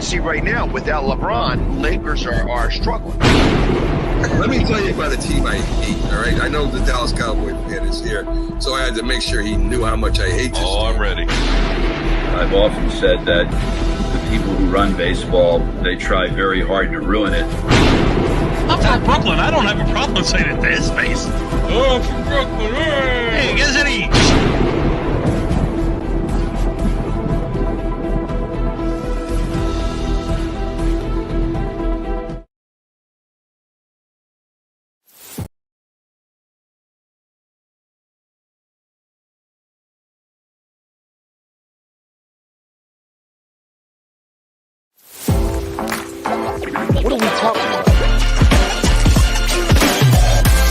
see right now, without LeBron, Lakers are struggling. Let me tell you about a team I hate, all right? I know the Dallas Cowboy fan is here, so I had to make sure he knew how much I hate this team. I'm ready. I've often said that the people who run baseball, they try very hard to ruin it. I'm from Brooklyn. I don't have a problem saying it to his face. Oh, I'm from Brooklyn. Hey, get us any. What are we talking about?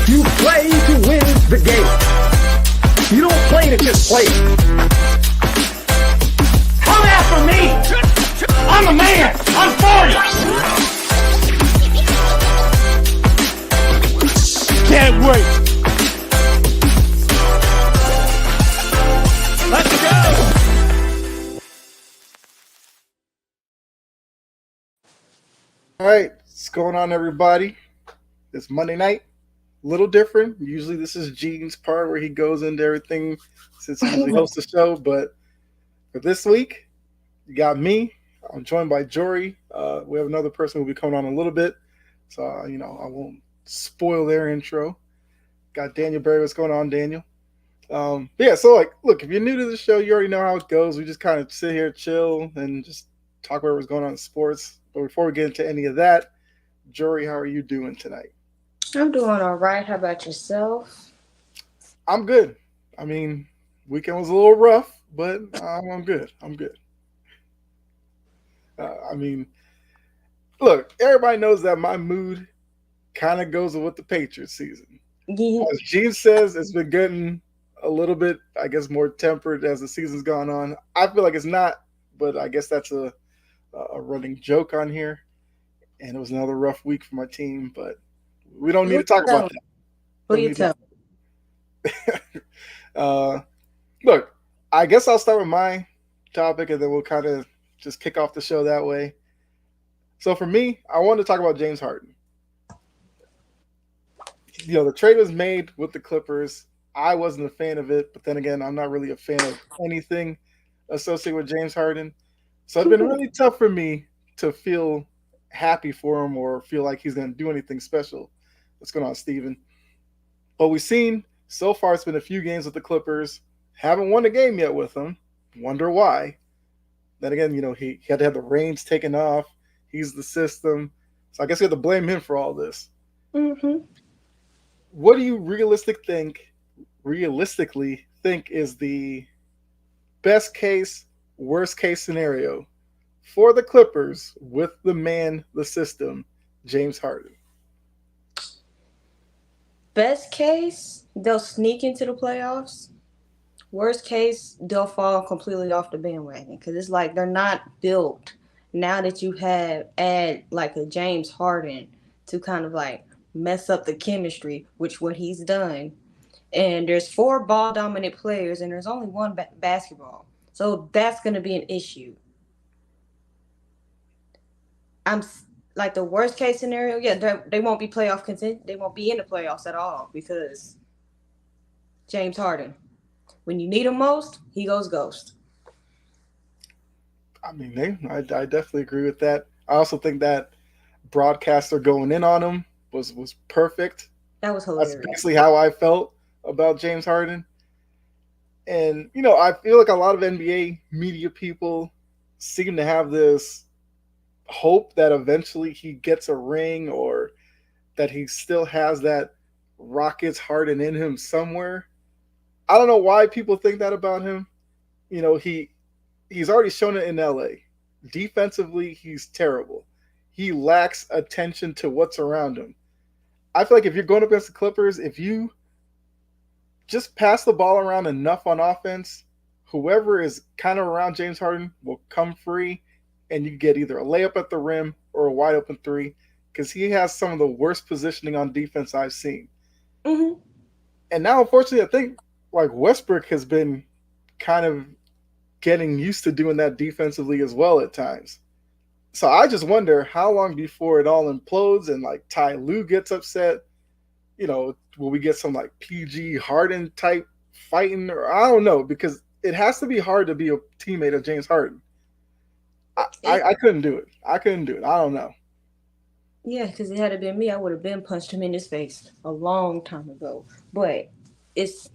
You play to win the game. You don't play to just play. Come after me! I'm the man! I'm for you! Can't wait! Let's go! All right, what's going on, everybody? It's Monday night, a little different. Usually this is Gene's part where he goes into everything since he usually hosts the show, but for this week, you got me. I'm joined by Jory. We have another person who will be coming on a little bit, so, I won't spoil their intro. Got Daniel Berry. What's going on, Daniel? So, look, if you're new to the show, you already know how it goes. We just kind of sit here, chill, and just talk about what's going on in sports. But before we get into any of that, Jory, how are you doing tonight? I'm doing all right. How about yourself? I'm good. I mean, weekend was a little rough, but I'm good. I'm good. Look, everybody knows that my mood kind of goes with the Patriots season. Yeah. As Gene says, it's been getting a little bit, I guess, more tempered as the season's gone on. I feel like it's not, but I guess that's a running joke on here. And it was another rough week for my team, but we don't need to talk about that. Who you tell? Look, I guess I'll start with my topic, and then we'll kind of just kick off the show that way. So for me, I wanted to talk about James Harden. The trade was made with the Clippers. I wasn't a fan of it, but then again, I'm not really a fan of anything associated with James Harden. So it's been really tough for me to feel happy for him or feel like he's going to do anything special. What's going on, Steven? But we've seen so far, it's been a few games with the Clippers. Haven't won a game yet with them. Wonder why. Then again, he had to have the reins taken off. He's the system. So I guess we have to blame him for all this. Mm-hmm. What do you realistically think is the best case, worst case scenario for the Clippers with the man, the system, James Harden? Best case, they'll sneak into the playoffs. Worst case, they'll fall completely off the bandwagon because it's like they're not built. Now that you add like a James Harden to kind of like mess up the chemistry, which what he's done. And there's 4 ball-dominant players, and there's only one basketball. So that's going to be an issue. I'm like the worst case scenario. Yeah, they won't be playoff content. They won't be in the playoffs at all because James Harden, when you need him most, he goes ghost. I mean, I definitely agree with that. I also think that broadcaster going in on him was perfect. That was hilarious. That's basically how I felt about James Harden. And, I feel like a lot of NBA media people seem to have this hope that eventually he gets a ring or that he still has that Rockets Harden in him somewhere. I don't know why people think that about him. He's already shown it in LA. Defensively, he's terrible. He lacks attention to what's around him. I feel like if you're going up against the Clippers, if you just pass the ball around enough on offense, whoever is kind of around James Harden will come free, and you get either a layup at the rim or a wide open three because he has some of the worst positioning on defense I've seen. Mm-hmm. And now, unfortunately, I think like Westbrook has been kind of getting used to doing that defensively as well at times. So I just wonder how long before it all implodes and like Ty Lue gets upset. Will we get some like PG Harden type fighting, or I don't know, because it has to be hard to be a teammate of James Harden. I couldn't do it. I couldn't do it. I don't know. Yeah, because it had been me, I would have been punched him in his face a long time ago. But it's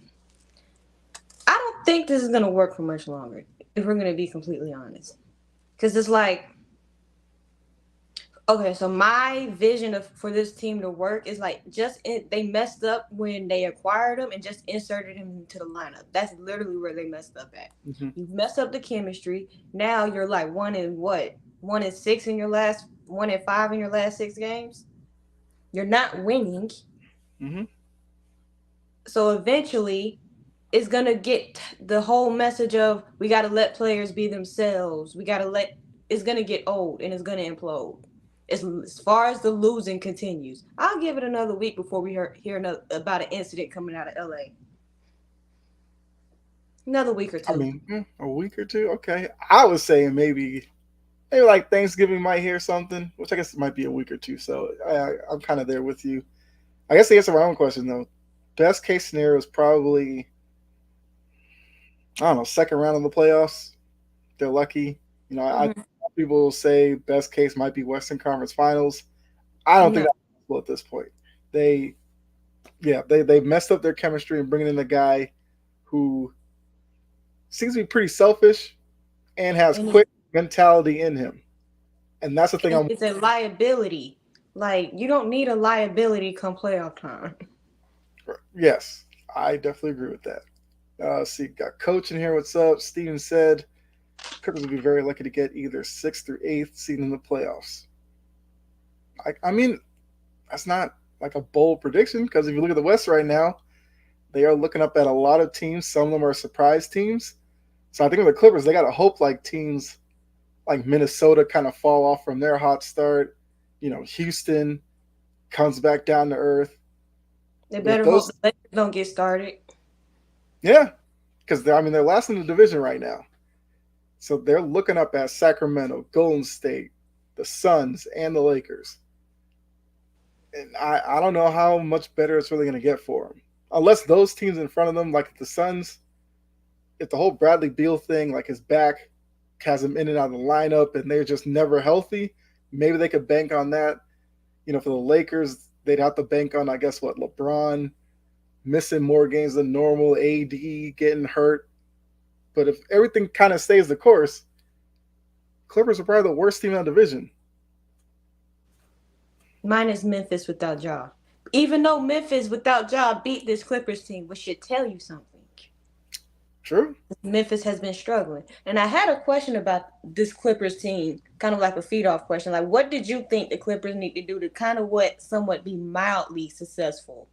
I don't think this is gonna work for much longer, if we're gonna be completely honest. Because it's like, okay, so my vision for this team to work is like they messed up when they acquired him and just inserted him into the lineup. That's literally where they messed up at. Mm-hmm. You've messed up the chemistry. Now you're like 1-6 in your last 1-5 in your last 6 games. You're not winning. Mm-hmm. So eventually, it's gonna get the whole message of we gotta let players be themselves. It's gonna get old and it's gonna implode. As far as the losing continues, I'll give it another week before we hear about an incident coming out of LA. Another week or two. I mean, a week or two. Okay, I was saying maybe like Thanksgiving might hear something, which I guess it might be a week or two. So I'm kind of there with you. I guess to answer my own question though, best case scenario is probably, I don't know, second round of the playoffs. They're lucky. I people say best case might be Western Conference Finals. I don't think that's possible at this point. They messed up their chemistry and bringing in a guy who seems to be pretty selfish and has quick mentality in him. And that's the thing. It's a liability. Like, you don't need a liability come playoff time. Yes, I definitely agree with that. See, got Coach in here. What's up? Steven said Clippers would be very lucky to get either 6th or 8th seed in the playoffs. I mean, that's not like a bold prediction, because if you look at the West right now, they are looking up at a lot of teams. Some of them are surprise teams. So I think with the Clippers, they got to hope like teams like Minnesota kind of fall off from their hot start. Houston comes back down to earth. They better hope the Lakers don't get started. Yeah, because they're last in the division right now. So they're looking up at Sacramento, Golden State, the Suns, and the Lakers. And I don't know how much better it's really going to get for them. Unless those teams in front of them, like the Suns, if the whole Bradley Beal thing, like his back has him in and out of the lineup and they're just never healthy, maybe they could bank on that. For the Lakers, they'd have to bank on, I guess, LeBron missing more games than normal, AD getting hurt. But if everything kind of stays the course, Clippers are probably the worst team in the division. Minus Memphis without Ja. Even though Memphis without Ja beat this Clippers team, which should tell you something. True. Memphis has been struggling. And I had a question about this Clippers team, kind of like a feed-off question. Like, what did you think the Clippers need to do to kind of somewhat be mildly successful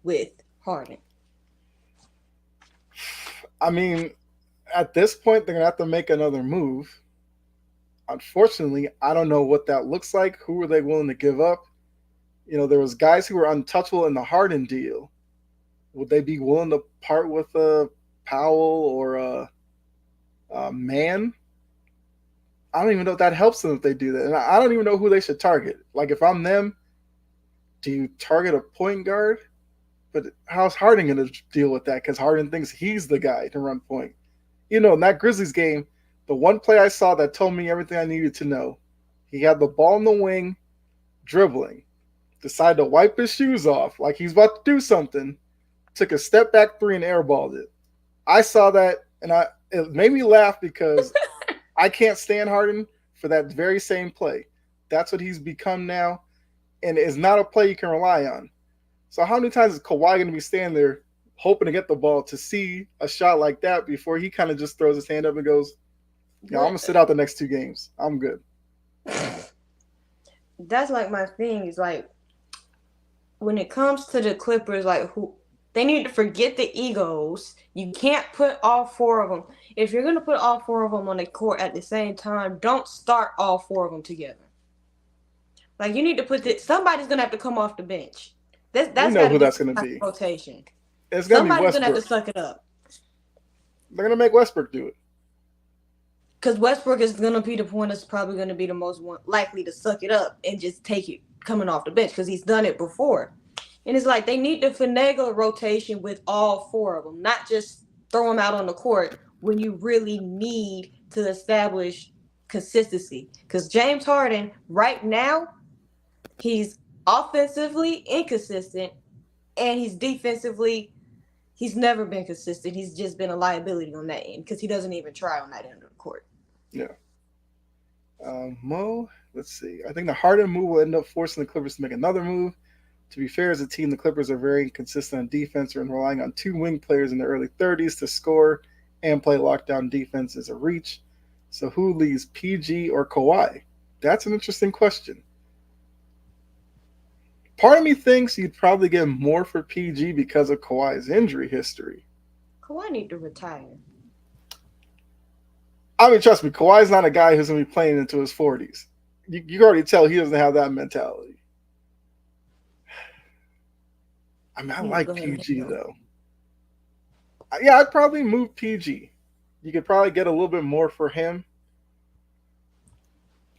with Harden? I mean, at this point, they're going to have to make another move. Unfortunately, I don't know what that looks like. Who are they willing to give up? There was guys who were untouchable in the Harden deal. Would they be willing to part with a Powell or a Man? I don't even know if that helps them if they do that. And I don't even know who they should target. Like, if I'm them, do you target a point guard? But how's Harden going to deal with that? Because Harden thinks he's the guy to run point. In that Grizzlies game, the one play I saw that told me everything I needed to know. He had the ball in the wing, dribbling, decided to wipe his shoes off like he's about to do something, took a step back three and airballed it. I saw that, and it made me laugh because I can't stand Harden for that very same play. That's what he's become now, and it's not a play you can rely on. So how many times is Kawhi going to be standing there hoping to get the ball to see a shot like that before he kind of just throws his hand up and goes, "Yeah, I'm going to sit out the next 2 games. I'm good." That's like my thing is like, when it comes to the Clippers, like they need to forget the egos. You can't put all 4 of them. If you're going to put all 4 of them on the court at the same time, don't start all 4 of them together. Like, you need to somebody's going to have to come off the bench. That's who that's going to be. Rotation. It's going to be Westbrook. Somebody's going to have to suck it up. They're going to make Westbrook do it. Because Westbrook is going to be the one that's probably going to be the most likely to suck it up and just take it coming off the bench because he's done it before. And it's like they need to finagle a rotation with all four of them, not just throw them out on the court when you really need to establish consistency. Because James Harden, right now, he's offensively inconsistent and he's defensively, he's never been consistent. He's just been a liability on that end because he doesn't even try on that end of the court. Yeah. Mo, let's see. I think the Harden move will end up forcing the Clippers to make another move. To be fair, as a team, the Clippers are very inconsistent on defense and relying on two wing players in their early 30s to score and play lockdown defense is a reach. So who leaves, PG or Kawhi? That's an interesting question. Part of me thinks you'd probably get more for PG because of Kawhi's injury history. Kawhi need to retire. I mean, trust me, Kawhi's not a guy who's going to be playing into his 40s. You can already tell he doesn't have that mentality. I mean, I like PG, though. Yeah, I'd probably move PG. You could probably get a little bit more for him.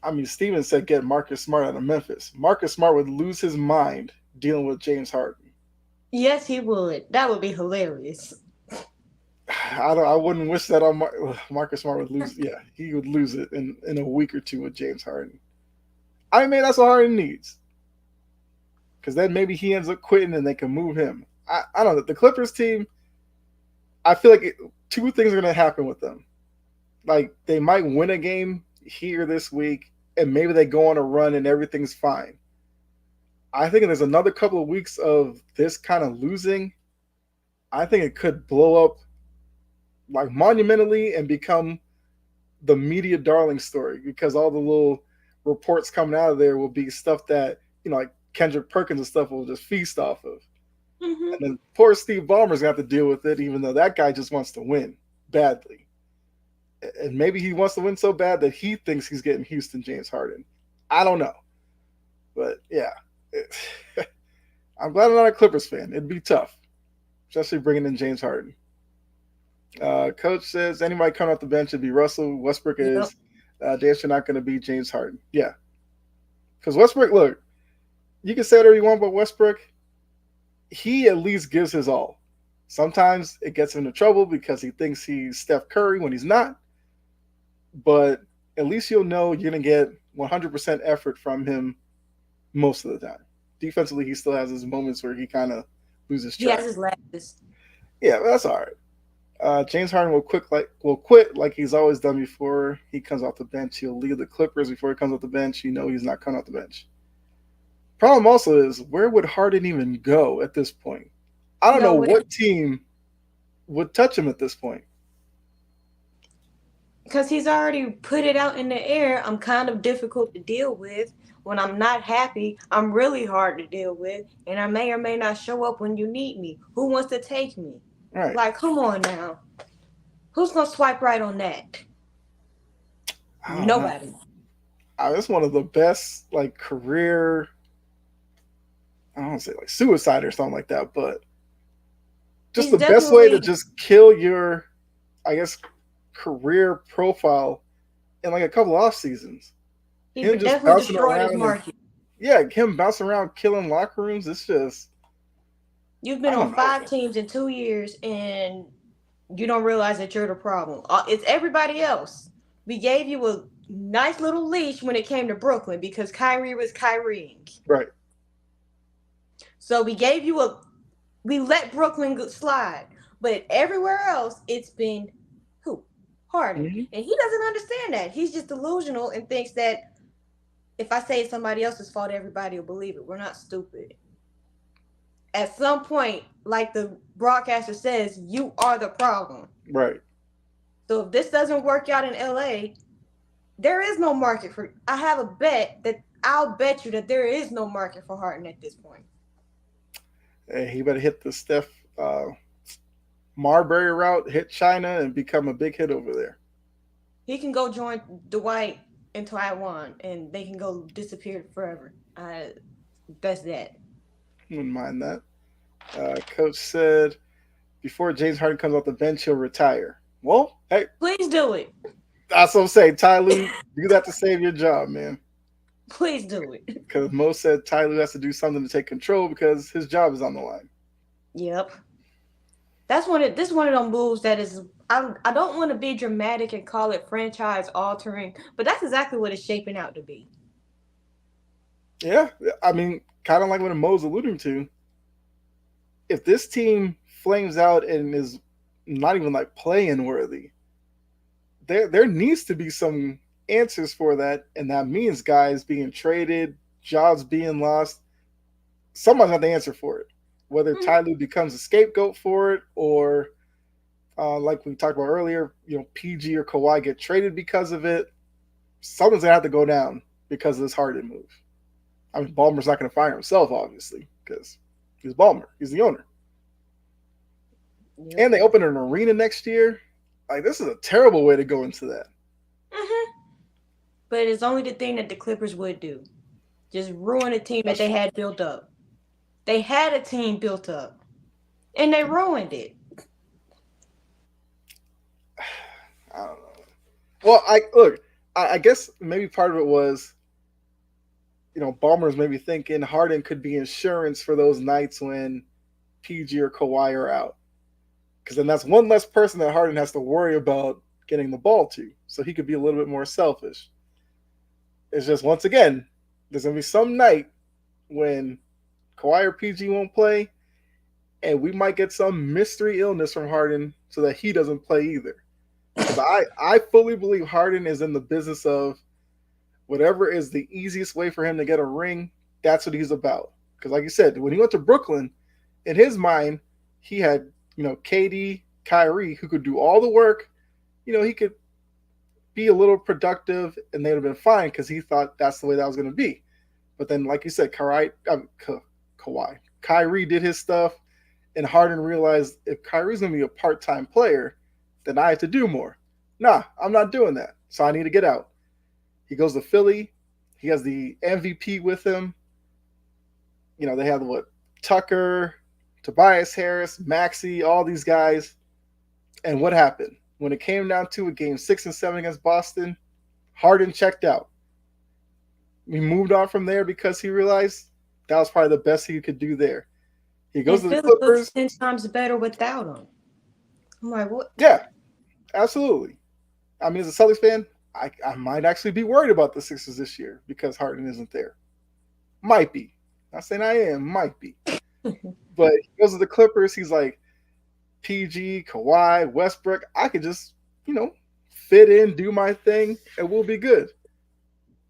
I mean, Steven said get Marcus Smart out of Memphis. Marcus Smart would lose his mind dealing with James Harden. Yes, he would. That would be hilarious. I wouldn't wish that on Marcus Smart would lose. Yeah, he would lose it in a week or two with James Harden. I mean, that's what Harden needs. Because then maybe he ends up quitting and they can move him. I don't know. The Clippers team, I feel like two things are going to happen with them. Like, they might win a game here this week, and maybe they go on a run and everything's fine. I think there's another couple of weeks of this kind of losing. I think it could blow up like monumentally and become the media darling story because all the little reports coming out of there will be stuff that, like Kendrick Perkins and stuff will just feast off of. Mm-hmm. And then poor Steve Ballmer's got to deal with it, even though that guy just wants to win badly. And maybe he wants to win so bad that he thinks he's getting Houston James Harden. I don't know. But, yeah. I'm glad I'm not a Clippers fan. It'd be tough, especially bringing in James Harden. Coach says anybody coming off the bench should be Russell. Westbrook is. James not going to be James Harden. Yeah. Because Westbrook, look, you can say whatever you want about Westbrook. He at least gives his all. Sometimes it gets him into trouble because he thinks he's Steph Curry when he's not. But at least you'll know you're going to get 100% effort from him most of the time. Defensively, he still has his moments where he kind of loses track. He has his lapses. Yeah, but that's all right. James Harden will quit like he's always done before he comes off the bench. He'll leave the Clippers before he comes off the bench. You know he's not coming off the bench. Problem also is, where would Harden even go at this point? I don't know what team would touch him at this point. Because he's already put it out in the air. I'm kind of difficult to deal with. When I'm not happy, I'm really hard to deal with. And I may or may not show up when you need me. Who wants to take me? Right. Like, come on now. Who's going to swipe right on that? Nobody. It's one of the best, like, career, I don't want to say, like, suicide or something like that, but just the best way to just kill your, I guess, career profile in, like, a couple off seasons. He definitely destroyed his market. Him bouncing around killing locker rooms, it's just... You've been on 5 teams in 2 years, and you don't realize that you're the problem. It's everybody else. We gave you a nice little leash when it came to Brooklyn because Kyrie was Kyrieing. Right. So we gave you we let Brooklyn slide. But everywhere else, it's been who? Harden. Mm-hmm. And he doesn't understand that. He's just delusional and thinks that if I say it's somebody else's fault, everybody will believe it. We're not stupid. At some point, like the broadcaster says, you are the problem. Right. So if this doesn't work out in LA, there is no market for. I have a bet that I'll bet you that there is no market for Harden at this point. Hey, he better hit the Steph Marbury route, hit China, and become a big hit over there. He can go join Dwight in Taiwan, and they can go disappear forever. That's that. Wouldn't mind that. Coach said before James Harden comes off the bench, he'll retire. Well, hey. Please do it. That's what I'm saying. Ty Lue, do that to save your job, man. Please do it. Because Mo said Ty Lue has to do something to take control because his job is on the line. Yep. This is one of them moves that is I don't want to be dramatic and call it franchise altering, but that's exactly what it's shaping out to be. Yeah, I mean, kind of like what Mo's alluding to. If this team flames out and is not even like playing worthy, there needs to be some answers for that, and that means guys being traded, jobs being lost. Someone's got the answer for it. Whether Ty Lue becomes a scapegoat for it, or like we talked about earlier, PG or Kawhi get traded because of it. Someone's gonna have to go down because of this Harden move. I mean, Ballmer's not going to fire himself, obviously, because he's Ballmer. He's the owner. Yeah. And they open an arena next year. Like, this is a terrible way to go into that. Mm-hmm. But it's only the thing that the Clippers would do. Just ruin a team that they had built up. They had a team built up, and they ruined it. I don't know. Well, I guess maybe part of it was, Ballmer's maybe thinking Harden could be insurance for those nights when PG or Kawhi are out. Because then that's one less person that Harden has to worry about getting the ball to. So he could be a little bit more selfish. It's just, once again, there's going to be some night when Kawhi or PG won't play, and we might get some mystery illness from Harden so that he doesn't play either. Because I fully believe Harden is in the business of whatever is the easiest way for him to get a ring, that's what he's about. Because like you said, when he went to Brooklyn, in his mind, he had, KD, Kyrie, who could do all the work. He could be a little productive, and they'd have been fine because he thought that's the way that was going to be. But then, like you said, Kyrie did his stuff, and Harden realized if Kyrie's going to be a part-time player, then I have to do more. Nah, I'm not doing that. So I need to get out. He goes to Philly. He has the MVP with him. They have Tucker, Tobias Harris, Maxey, all these guys. And what happened? When it came down to it, game 6 and 7 against Boston, Harden checked out. He moved on from there because he realized that was probably the best he could do there. He goes to the Clippers. Looks 10 times better without him. I'm like, what? Yeah, absolutely. I mean, as a Celtics fan, I might actually be worried about the Sixers this year because Harden isn't there. Might be. Not saying I am. Might be. But he goes to the Clippers. He's like, PG, Kawhi, Westbrook. I could just, fit in, do my thing, and we'll be good.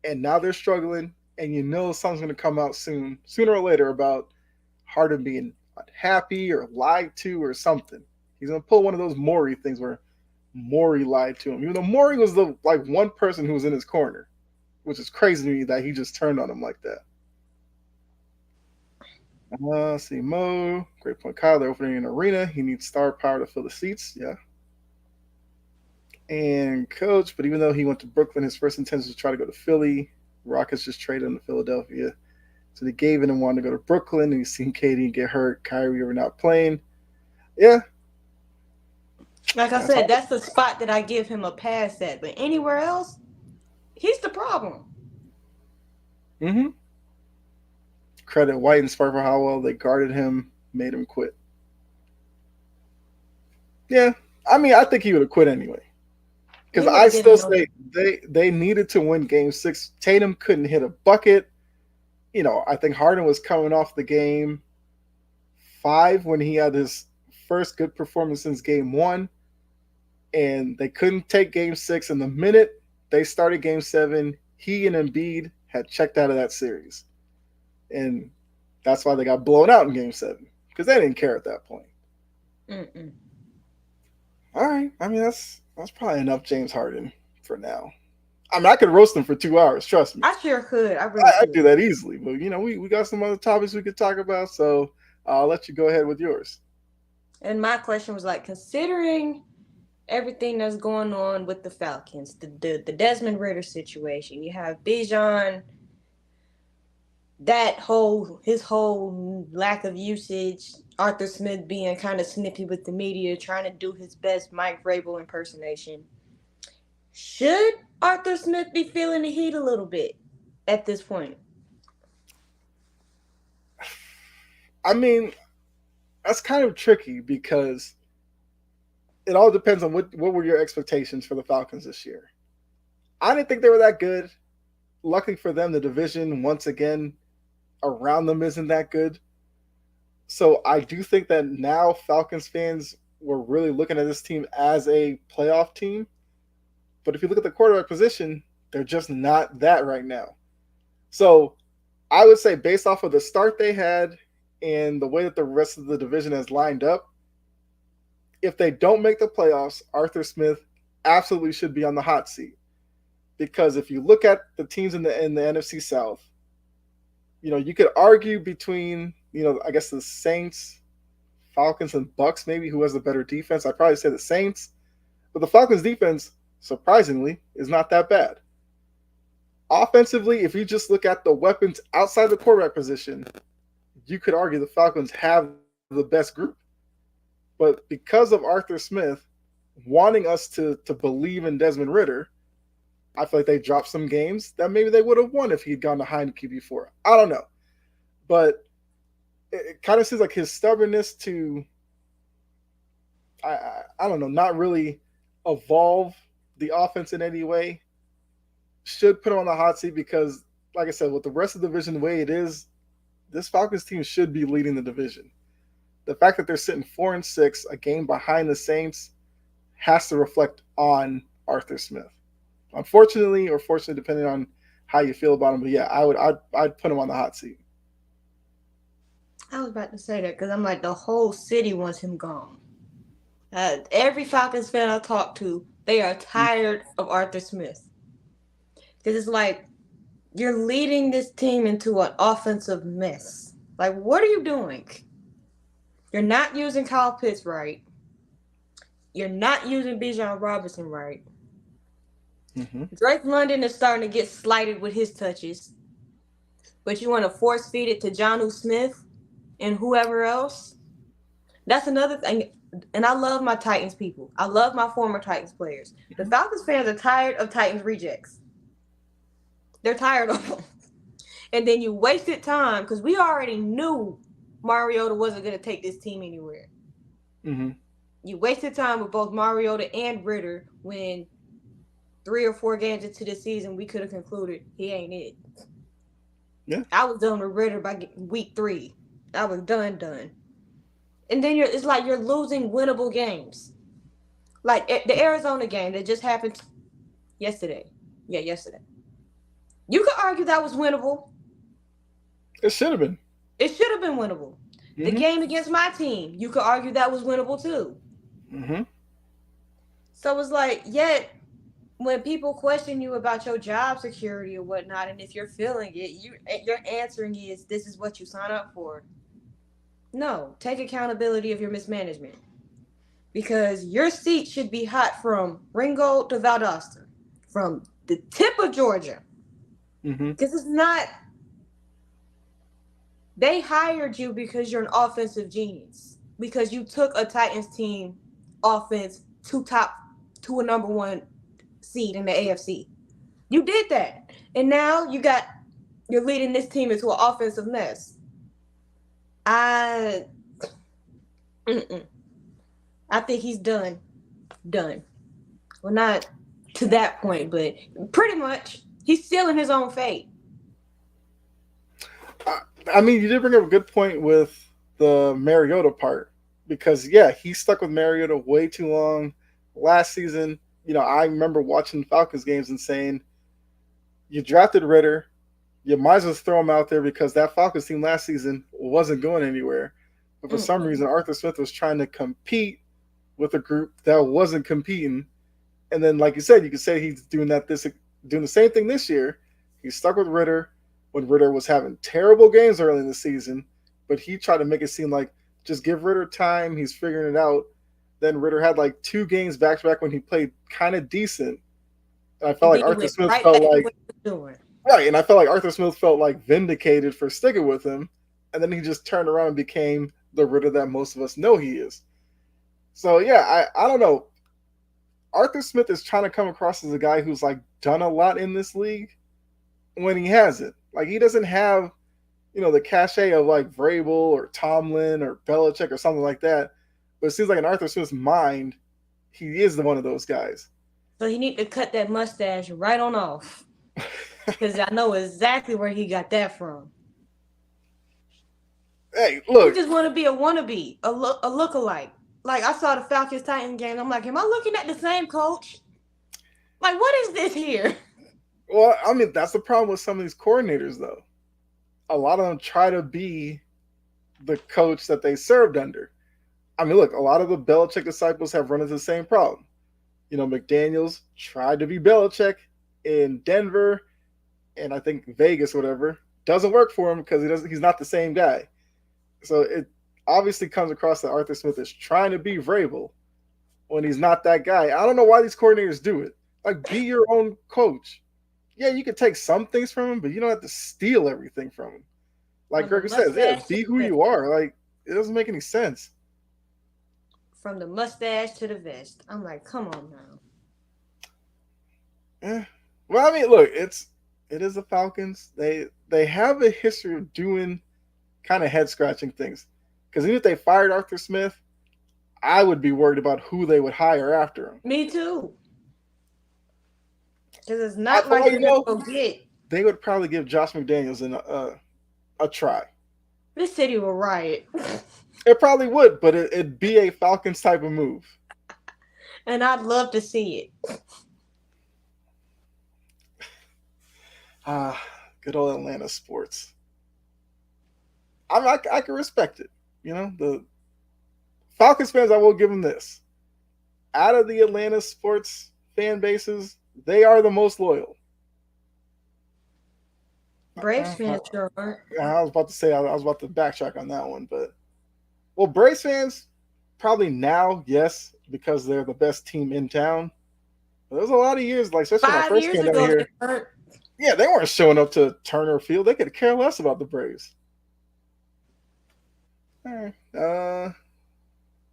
And now they're struggling, and something's going to come out sooner or later, about Harden being unhappy or lied to or something. He's going to pull one of those Morey things where Morey lied to him. Even though Morey was the one person who was in his corner, which is crazy to me that he just turned on him like that. See, Mo, great point, Kyle. They're opening an arena. He needs star power to fill the seats. Yeah. And coach, but even though he went to Brooklyn, his first intention was to try to go to Philly. Rockets just traded him to Philadelphia. So they gave him and wanted to go to Brooklyn, and he's seen KD get hurt. Kyrie are not playing. Yeah. Like I said, that's the spot that I give him a pass at. But anywhere else, he's the problem. Mm-hmm. Credit White and Spark for how well they guarded him, made him quit. Yeah. I mean, I think he would have quit anyway. Because I still say they needed to win game 6. Tatum couldn't hit a bucket. I think Harden was coming off the game 5 when he had his first good performance since game 1. And they couldn't take game 6. And the minute they started game 7, he and Embiid had checked out of that series. And that's why they got blown out in game 7. Because they didn't care at that point. Mm-mm. All right. I mean, that's probably enough James Harden for now. I mean, I could roast him for 2 hours. Trust me. I sure could. I'd do that easily. But, we got some other topics we could talk about. So I'll let you go ahead with yours. And my question was considering everything that's going on with the Falcons, the Desmond Ridder situation, you have Bijan, his whole lack of usage, Arthur Smith being kind of snippy with the media, trying to do his best Mike Vrabel impersonation. Should Arthur Smith be feeling the heat a little bit at this point? I mean, that's kind of tricky because it all depends on what were your expectations for the Falcons this year. I didn't think they were that good. Luckily for them, the division, once again, around them isn't that good. So I do think that now Falcons fans were really looking at this team as a playoff team. But if you look at the quarterback position, they're just not that right now. So I would say based off of the start they had and the way that the rest of the division has lined up, if they don't make the playoffs, Arthur Smith absolutely should be on the hot seat. Because if you look at the teams in the NFC South, you could argue between, I guess the Saints, Falcons, and Bucks maybe who has the better defense. I'd probably say the Saints. But the Falcons defense, surprisingly, is not that bad. Offensively, if you just look at the weapons outside the quarterback position, you could argue the Falcons have the best group. But because of Arthur Smith wanting us to believe in Desmond Ridder, I feel like they dropped some games that maybe they would have won if he'd gone to Heineken QB4. I don't know. But it kind of seems like his stubbornness to, I don't know, not really evolve the offense in any way should put him on the hot seat because, like I said, with the rest of the division the way it is, this Falcons team should be leading the division. The fact that they're sitting 4-6, a game behind the Saints, has to reflect on Arthur Smith. Unfortunately, or fortunately, depending on how you feel about him, but yeah, I'd put him on the hot seat. I was about to say that because I'm like, the whole city wants him gone. Every Falcons fan I talk to, they are tired of Arthur Smith. Because it's like, you're leading this team into an offensive mess. Like, what are you doing? You're not using Kyle Pitts right. You're not using Bijan Robinson right. Mm-hmm. Drake London is starting to get slighted with his touches. But you want to force feed it to Jonnu Smith and whoever else? That's another thing. And I love my Titans people. I love my former Titans players. The Falcons fans are tired of Titans rejects. They're tired of them. And then you wasted time because we already knew Mariota wasn't going to take this team anywhere. Mm-hmm. You wasted time with both Mariota and Ridder when 3 or 4 games into the season, we could have concluded he ain't it. Yeah, I was done with Ridder by week 3. I was done. And then it's like you're losing winnable games. Like the Arizona game that just happened yesterday. Yeah, yesterday. You could argue that was winnable. It should have been. It should have been winnable. Mm-hmm. The game against my team, you could argue that was winnable too. Mm-hmm. So it's like, yet when people question you about your job security or whatnot, and if you're feeling it, your answering is, this is what you sign up for. No, take accountability of your mismanagement. Because your seat should be hot from Ringgold to Valdosta, from the tip of Georgia. Because it's not, they hired you because you're an offensive genius. Because you took a Titans team offense to a number 1 seed in the AFC. You did that. And now you're leading this team into an offensive mess. I think he's done. Well, not to that point, but pretty much he's still in his own fate. I mean, you did bring up a good point with the Mariota part because, yeah, he stuck with Mariota way too long. Last season, I remember watching Falcons games and saying, you drafted Ridder, you might as well throw him out there because that Falcons team last season wasn't going anywhere. But for some reason, Arthur Smith was trying to compete with a group that wasn't competing. And then, like you said, you could say he's doing the same thing this year. He stuck with Ridder when Ridder was having terrible games early in the season, but he tried to make it seem like just give Ridder time. He's figuring it out. Then Ridder had like 2 games back to back when he played kind of decent. And I felt like Arthur Smith felt like right, and I felt like Arthur Smith felt like vindicated for sticking with him, and then he just turned around and became the Ridder that most of us know he is. So yeah, I don't know. Arthur Smith is trying to come across as a guy who's like done a lot in this league when he hasn't. Like he doesn't have, the cachet of like Vrabel or Tomlin or Belichick or something like that. But it seems like in Arthur Smith's mind, he is one of those guys. So he need to cut that mustache right on off. Because I know exactly where he got that from. Hey, look. You just want to be a wannabe, a lookalike. Like, I saw the Falcons-Titans game. I'm like, am I looking at the same coach? Like, what is this here? Well, I mean, that's the problem with some of these coordinators, though. A lot of them try to be the coach that they served under. I mean, look, a lot of the Belichick disciples have run into the same problem. McDaniels tried to be Belichick in Denver and I think Vegas, whatever. Doesn't work for him because he's not the same guy. So it obviously comes across that Arthur Smith is trying to be Vrabel when he's not that guy. I don't know why these coordinators do it. Like, be your own coach. Yeah, you can take some things from him, but you don't have to steal everything from him. Like Gregor says, be who you are. Like, it doesn't make any sense. From the mustache to the vest. I'm like, come on now. Yeah. Well, I mean, look, it is the Falcons. They have a history of doing kind of head-scratching things. Because even if they fired Arthur Smith, I would be worried about who they would hire after him. Me too. Because it's not like you're going to go get. They would probably give Josh McDaniels a try. This city will riot. It probably would, but it'd be a Falcons type of move. And I'd love to see it. Good old Atlanta sports. I can respect it. The Falcons fans, I will give them this. Out of the Atlanta sports fan bases, they are the most loyal. Braves fans sure aren't. I was about to say, I was about to backtrack on that one, but Braves fans, probably now, yes, because they're the best team in town. But there was a lot of years, like especially when I first came down here. Yeah, they weren't showing up to Turner Field. They could care less about the Braves. All right.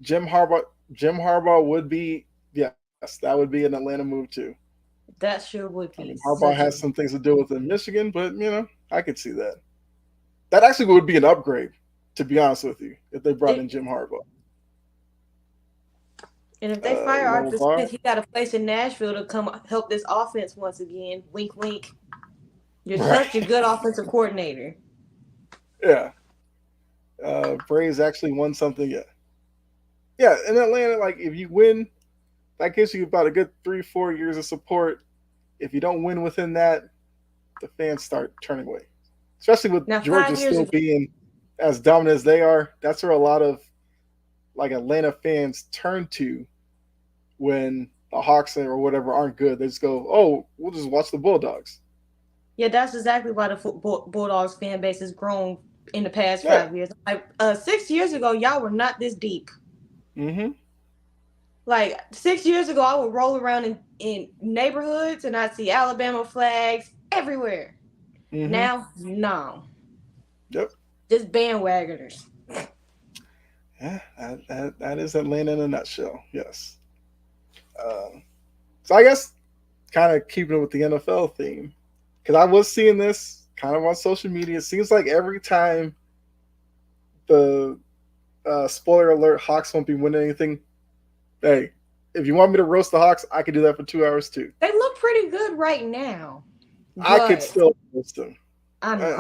Jim Harbaugh would be, yes, that would be an Atlanta move too. That sure would be. Harbaugh has some things to do with in Michigan, but I could see that. That actually would be an upgrade, to be honest with you, if they brought in Jim Harbaugh. And if they fire Arthur Smith, he got a place in Nashville to come help this offense once again. Wink, wink. You're such a good offensive coordinator. Yeah. Braves actually won something. Yeah, in Atlanta, like if you win, that gives you about a good 3-4 years of support. If you don't win within that, the fans start turning away. Especially with Georgia still being as dominant as they are. That's where a lot of like Atlanta fans turn to when the Hawks or whatever aren't good. They just go, oh, we'll just watch the Bulldogs. Yeah, that's exactly why the Bulldogs fan base has grown in the past 5 years. Like 6 years ago, y'all were not this deep. Mm-hmm. Like 6 years ago, I would roll around in neighborhoods and I'd see Alabama flags everywhere. Mm-hmm. Now, no. Yep. Just bandwagoners. Yeah, that is Atlanta in a nutshell. Yes. So I guess kind of keeping it with the NFL theme, because I was seeing this kind of on social media. It seems like every time the spoiler alert, Hawks won't be winning anything. Hey, if you want me to roast the Hawks, I could do that for 2 hours too. They look pretty good right now. I could still roast them. I know.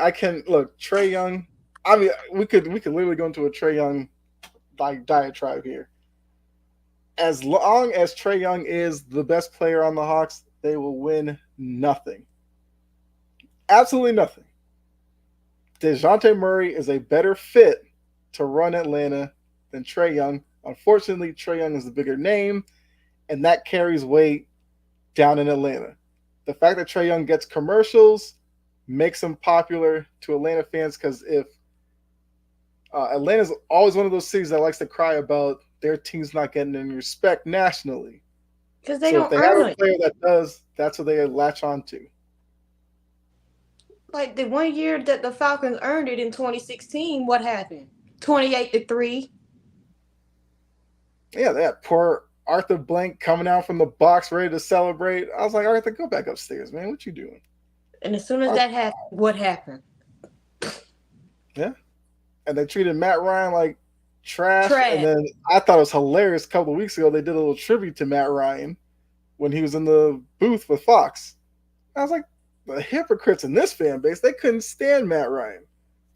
I can look Trae Young. I mean, we could literally go into a Trae Young diatribe here. As long as Trae Young is the best player on the Hawks, they will win nothing. Absolutely nothing. DeJounte Murray is a better fit to run Atlanta than Trae Young. Unfortunately, Trae Young is the bigger name, and that carries weight down in Atlanta. The fact that Trae Young gets commercials makes him popular to Atlanta fans, because if Atlanta's always one of those cities that likes to cry about their team's not getting any respect nationally. Because they don't earn it. If they have a player that does, that's what they latch on to. Like the 1 year that the Falcons earned it in 2016, what happened? 28-3. Yeah, they had poor Arthur Blank coming out from the box ready to celebrate. I was like, Arthur, go back upstairs, man. What you doing? And as soon as that happened, what happened? Yeah. And they treated Matt Ryan like trash. And then I thought it was hilarious. A couple of weeks ago, they did a little tribute to Matt Ryan when he was in the booth with Fox. I was like, the hypocrites in this fan base, they couldn't stand Matt Ryan.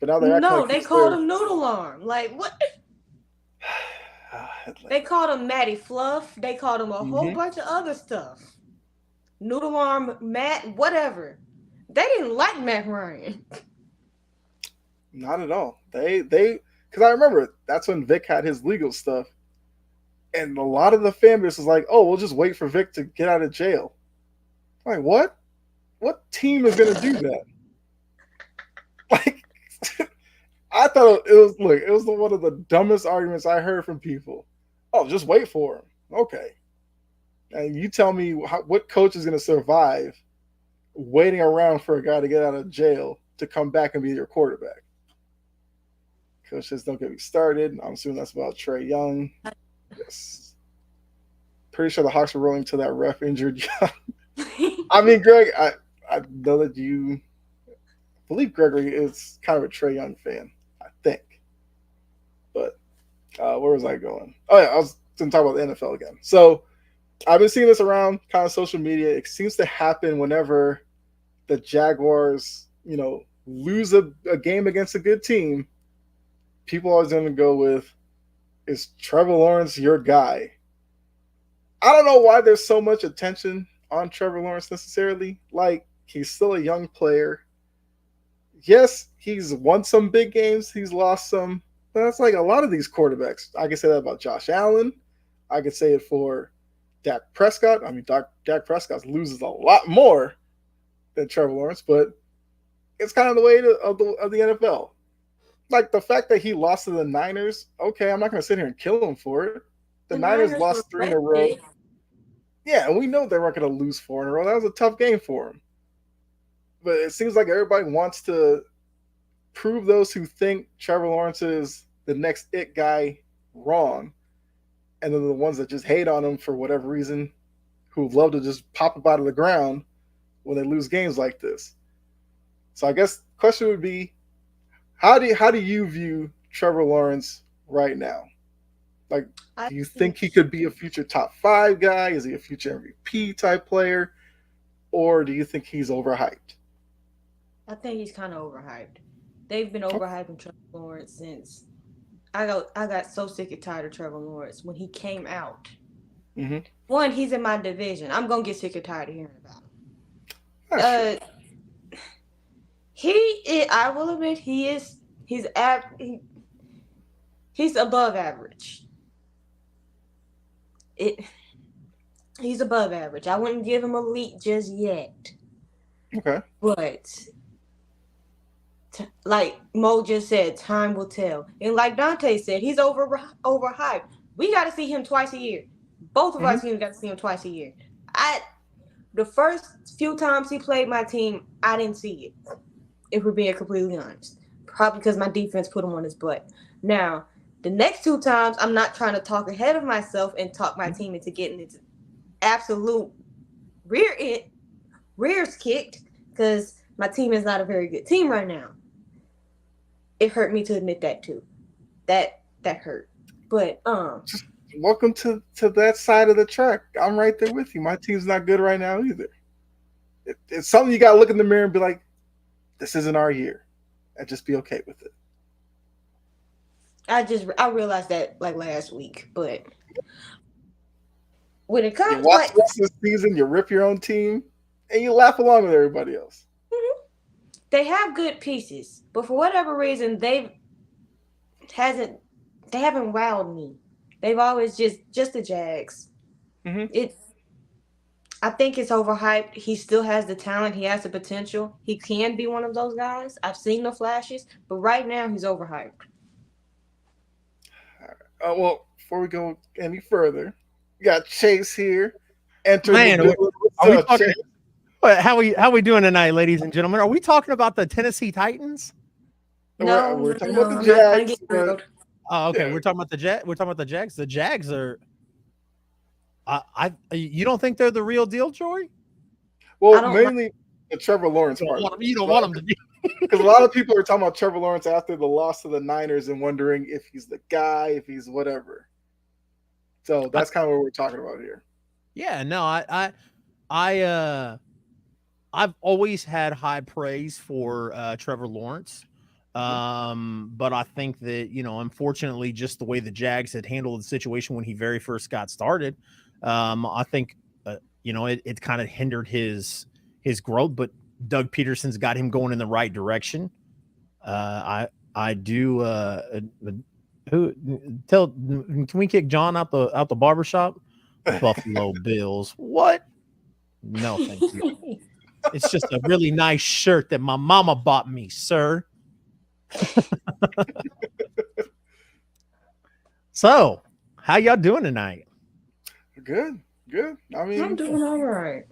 But now they're they called him Noodle Arm. Like, what? They called him Matty Fluff. They called him a whole bunch of other stuff. Noodle Arm, Matt, whatever. They didn't like Matt Ryan. Not at all. They because I remember that's when Vic had his legal stuff, and a lot of the fan base was like, "Oh, we'll just wait for Vic to get out of jail." I'm like, what? What team is going to do that? Like, I thought it was one of the dumbest arguments I heard from people. Oh, just wait for him. Okay, and you tell me what coach is going to survive waiting around for a guy to get out of jail to come back and be your quarterback? Coaches, don't get me started. I'm assuming that's about Trey Young. Yes. Pretty sure the Hawks were rolling to that ref injured Young. I mean, Greg, I know that you believe Gregory is kind of a Trey Young fan, I think. But where was I going? Oh, yeah, I was going to talk about the NFL again. So I've been seeing this around kind of social media. It seems to happen whenever the Jaguars, lose a game against a good team. People always going to go with, is Trevor Lawrence your guy? I don't know why there's so much attention on Trevor Lawrence necessarily. Like, he's still a young player. Yes, he's won some big games. He's lost some. But that's like a lot of these quarterbacks. I can say that about Josh Allen. I could say it for Dak Prescott. I mean, Dak Prescott loses a lot more than Trevor Lawrence, but it's kind of the way of the NFL. Like, the fact that he lost to the Niners, okay, I'm not going to sit here and kill him for it. The Niners lost 3 in a row. Yeah, and we know they weren't going to lose 4 in a row. That was a tough game for him. But it seems like everybody wants to prove those who think Trevor Lawrence is the next it guy wrong. And then the ones that just hate on him for whatever reason, who love to just pop up out of the ground when they lose games like this. So I guess the question would be, how do you view Trevor Lawrence right now? Like, do you think he could be a future top 5 guy? Is he a future MVP type player? Or do you think he's overhyped? I think he's kind of overhyped. They've been overhyping Trevor Lawrence since I got so sick and tired of Trevor Lawrence when he came out. Mm-hmm. One, he's in my division. I'm gonna get sick and tired of hearing about him. I will admit he's above average. He's above average. I wouldn't give him elite just yet. Okay. But like Mo just said, time will tell. And like Dante said, he's overhyped. We got to see him twice a year. Both of our teams got to see him twice a year. The first few times he played my team, I didn't see it, if we're being completely honest. Probably because my defense put him on his butt. Now, the next 2 times, I'm not trying to talk ahead of myself and talk my team into getting its absolute rears kicked, because my team is not a very good team right now. It hurt me to admit that too. That hurt. But welcome to that side of the track. I'm right there with you. My team's not good right now either. It's something you got to look in the mirror and be like, this isn't our year, and just be okay with it. I realized that like last week, but when it comes to watch this season, you rip your own team and you laugh along with everybody else. Mm-hmm. They have good pieces, but for whatever reason, they haven't wowed me. They've always just the Jags. Mm-hmm. I think it's overhyped. He still has the talent. He has the potential. He can be one of those guys. I've seen the flashes, but right now he's overhyped. Well, before we go any further, we got Chase here. How we doing tonight, ladies and gentlemen? Are we talking about the Tennessee Titans? No, we're talking about the Jags. Oh, okay. Yeah. We're talking about the Jags. The Jags are. You don't think they're the real deal, Jory? Well, mainly the Trevor Lawrence part. You don't want him to be. Because a lot of people are talking about Trevor Lawrence after the loss to the Niners and wondering if he's the guy, if he's whatever. So that's kind of what we're talking about here. Yeah, no, I've always had high praise for Trevor Lawrence. But I think that, unfortunately, just the way the Jags had handled the situation when he very first got started, I think, it kind of hindered his growth, but Doug Peterson's got him going in the right direction. Can we kick John out the barbershop? Buffalo Bills. What? No, thank you. It's just a really nice shirt that my mama bought me, sir. So, how y'all doing tonight? Good. I mean, I'm doing all right.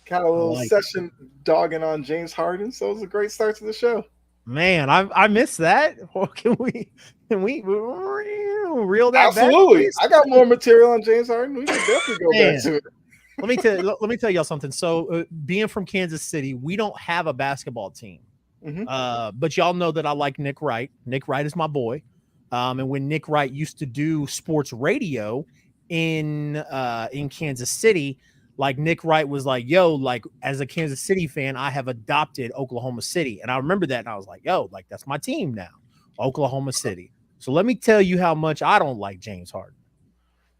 Kind of a little session dogging on James Harden, so it was a great start to the show. Man, I missed that. Well, can we reel that Absolutely. back? I got more material on James Harden. We can definitely go back to it. Let me tell y'all something. So, being from Kansas City, we don't have a basketball team. But y'all know that I like Nick Wright. Nick Wright is my boy. And when Nick Wright used to do sports radio in Kansas City, like Nick Wright was like, yo, like as a Kansas City fan, I have adopted Oklahoma City. And I remember that. And I was like, yo, like that's my team now, Oklahoma City. So let me tell you how much I don't like James Harden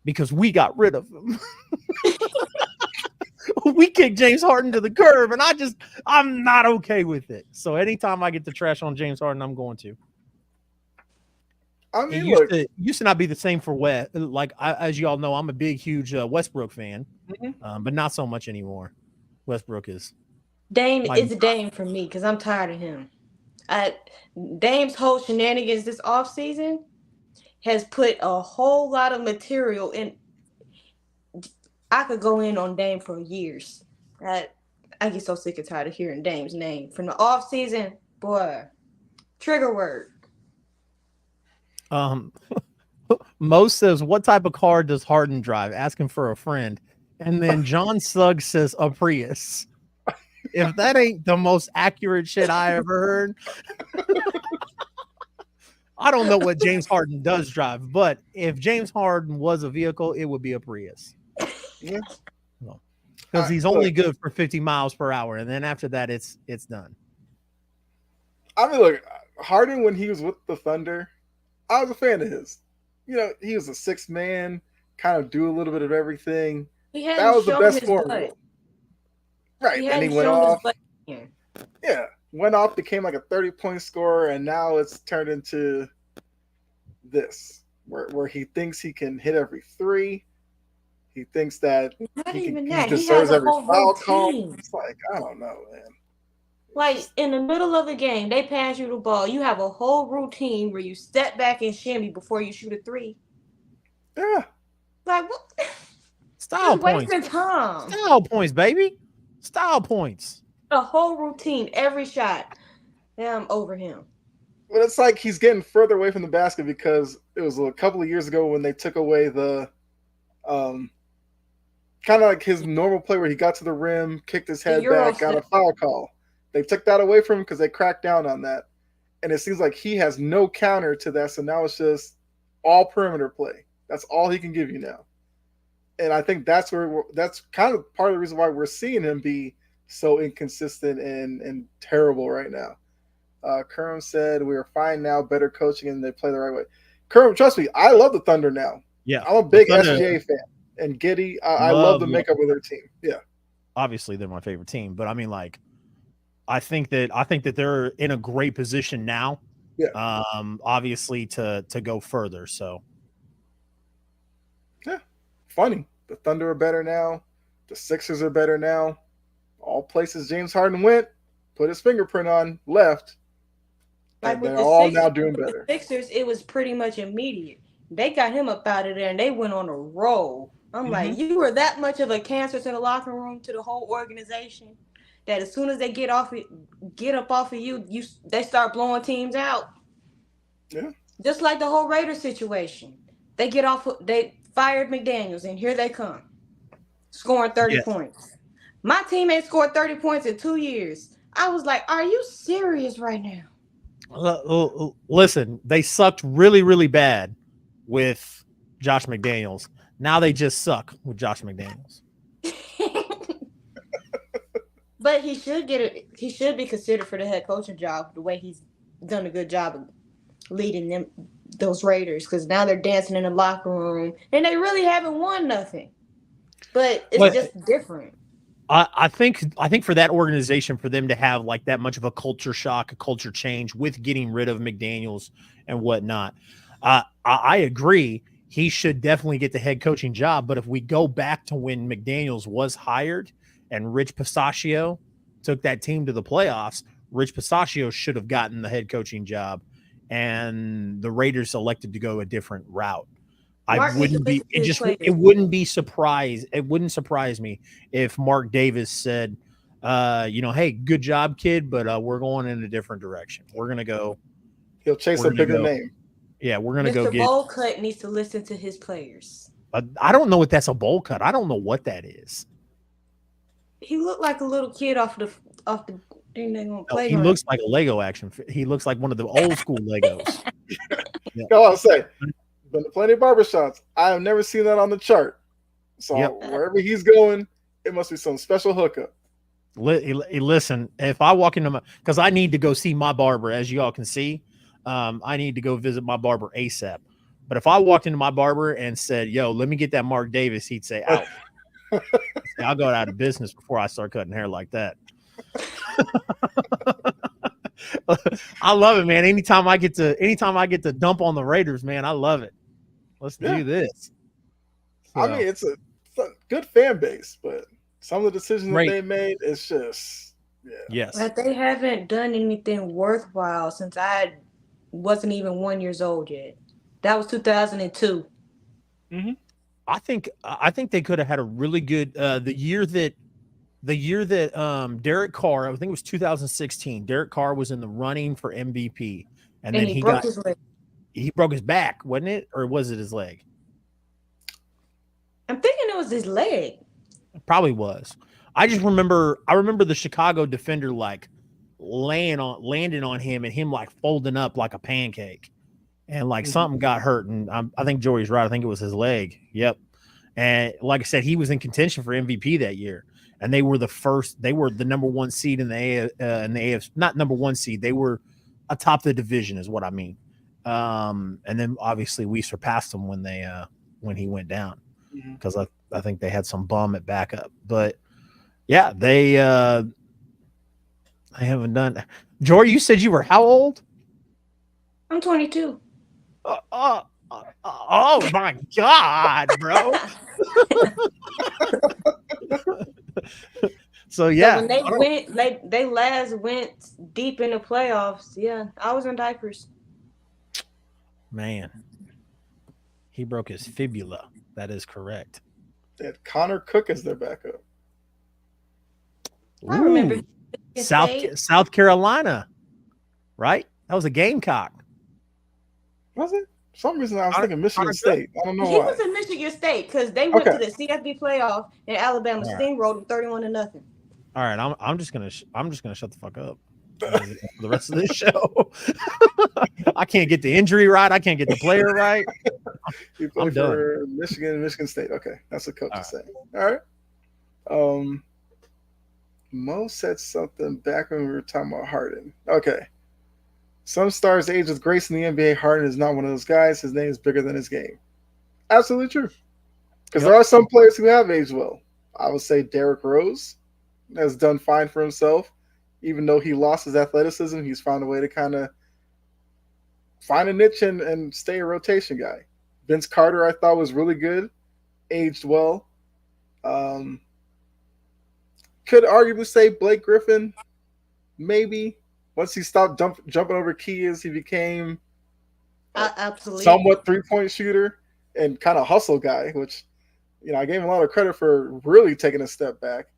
because we got rid of him. We kicked James Harden to the curb, and I'm not okay with it. So anytime I get the trash on James Harden, I'm going to. I mean, it used to not be the same for West. Like as you all know, I'm a big, huge Westbrook fan, but not so much anymore. Westbrook is Dame. It's Dame for me because I'm tired of him. Dame's whole shenanigans this offseason has put a whole lot of material in. I could go in on Dame for years. I get so sick and tired of hearing Dame's name from the off season. Boy, trigger word. Mo says, "What type of car does Harden drive?" Asking for a friend, and then John Suggs says, "A Prius." If that ain't the most accurate shit I ever heard, I don't know what James Harden does drive. But if James Harden was a vehicle, it would be a Prius. Yeah, because he's only good for 50 miles per hour, and then after that, it's done. I mean, look, Harden when he was with the Thunder, I was a fan of his. He was a sixth man, kind of do a little bit of everything. That was the best formula, right? And he went off. Yeah, went off, became like a 30-point scorer, and now it's turned into this, where he thinks he can hit every three. He thinks that he deserves every foul call. It's like, I don't know, man. Like, in the middle of the game, they pass you the ball. You have a whole routine where you step back and shimmy before you shoot a three. Yeah. Like, what? Style points. Wasting time. Style points, baby. Style points. A whole routine, every shot. Yeah, I'm over him. But it's like he's getting further away from the basket because it was a couple of years ago when they took away the kind of like his normal play where he got to the rim, kicked his head back, got a foul call. They took that away from him because they cracked down on that. And it seems like he has no counter to that. So now it's just all perimeter play. That's all he can give you now. And I think that's kind of part of the reason why we're seeing him be so inconsistent and terrible right now. Kerm said, "We are fine now, better coaching, and they play the right way." Kerm, trust me, I love the Thunder now. Yeah. I'm a big SGA fan. And Giddey, I love the makeup of their team. Yeah. Obviously, they're my favorite team. But I mean, like, I think that they're in a great position now. Yeah. Obviously to go further. So yeah. Funny. The Thunder are better now. The Sixers are better now. All places James Harden went, put his fingerprint on, left. Like they're all now doing better. The Sixers, it was pretty much immediate. They got him up out of there and they went on a roll. I'm like, you were that much of a cancer to the locker room, to the whole organization, that as soon as they get up off of you, they start blowing teams out. Yeah. Just like the whole Raiders situation. They get off. fired McDaniels, and here they come, scoring 30 Yes. points. My team ain't scored 30 points in 2 years. I was like, are you serious right now? Listen, they sucked really, really bad with Josh McDaniels. Now they just suck with Josh McDaniels. But he should get it. He should be considered for the head coaching job. The way he's done a good job of leading those Raiders, because now they're dancing in the locker room and they really haven't won nothing. But it's just different. I think for that organization, for them to have like that much of a culture shock, a culture change with getting rid of McDaniels and whatnot, I agree. He should definitely get the head coaching job. But if we go back to when McDaniels was hired and Rich Pistachio took that team to the playoffs, Rich Pistachio should have gotten the head coaching job, and the Raiders elected to go a different route. It wouldn't surprise me if Mark Davis said, hey, good job, kid, but we're going in a different direction. We're going to go. He'll chase a bigger name. Yeah, we're going to go Mr. get. Bowl Cut needs to listen to his players. I don't know if that's a bowl cut. I don't know what that is. He looked like a little kid off the thing they're going to play. He looks like a Lego action. He looks like one of the old school Legos. Yeah. Go on, say. Been to plenty of barbershops. I have never seen that on the chart. So wherever he's going, it must be some special hookup. Listen, if I walk into because I need to go see my barber, as you all can see, I need to go visit my barber ASAP. But if I walked into my barber and said, "Yo, let me get that Mark Davis," he'd say, "Out." I'll go out of business before I start cutting hair like that. I love it, man. Anytime I get to dump on the Raiders, man, I love it. Let's do this. So. I mean, it's a good fan base, but some of the decisions that they made, it's just, Yes. But they haven't done anything worthwhile since I wasn't even 1 year old yet. That was 2002. Mm-hmm. I think they could have had a really good the year that Derek Carr, I think it was 2016. Derek Carr was in the running for MVP, and then he broke his leg. He broke his back, wasn't it, or was it his leg? I'm thinking it was his leg. It probably was. I remember the Chicago defender like landing on him and him like folding up like a pancake, and like something got hurt. And I think Joey's right. I think it was his leg. Yep. And like I said, he was in contention for MVP that year. And they were the number one seed in the AFC, not number one seed. They were atop the division is what I mean. And then obviously we surpassed them when he went down, because I think they had some bum at backup. But yeah, they haven't done. Jory, you said you were how old? I'm 22. Oh my God, bro. So yeah, so when they last went deep in the playoffs, I was in diapers. Man, he broke his fibula. That is correct. They had Connor Cook as their backup. I remember South Carolina, right? That was a Gamecock. Was it? For some reason I was thinking Michigan State. I don't know why. He was in Michigan State because they went to the CFB playoff and Alabama steamrolled 31-0. All right, I'm just gonna shut the fuck up for the rest of this show. I can't get the injury right. I can't get the player right. He played for Michigan State. Okay, that's what coach is saying. All right. Mo said something back when we were talking about Harden. Okay. Some stars age with grace in the NBA. Harden is not one of those guys. His name is bigger than his game. Absolutely true. Because there are some players who have aged well. I would say Derrick Rose has done fine for himself. Even though he lost his athleticism, he's found a way to kind of find a niche and stay a rotation guy. Vince Carter, I thought, was really good. Aged well. Could arguably say Blake Griffin, maybe. Once he stopped jumping over keys, he became absolutely somewhat three-point shooter and kind of hustle guy, which, I gave him a lot of credit for really taking a step back.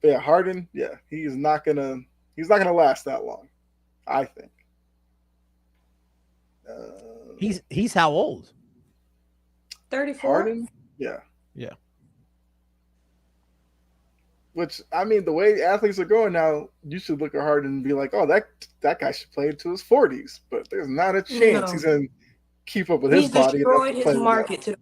But yeah, Harden, he's not gonna last that long, I think. He's how old? 34. Harden? Yeah. Yeah. Which, I mean, the way athletes are going now, you should look at Harden and be like, oh, that guy should play into his 40s. But there's not a chance he's going to keep up with his body. He's destroyed his market to the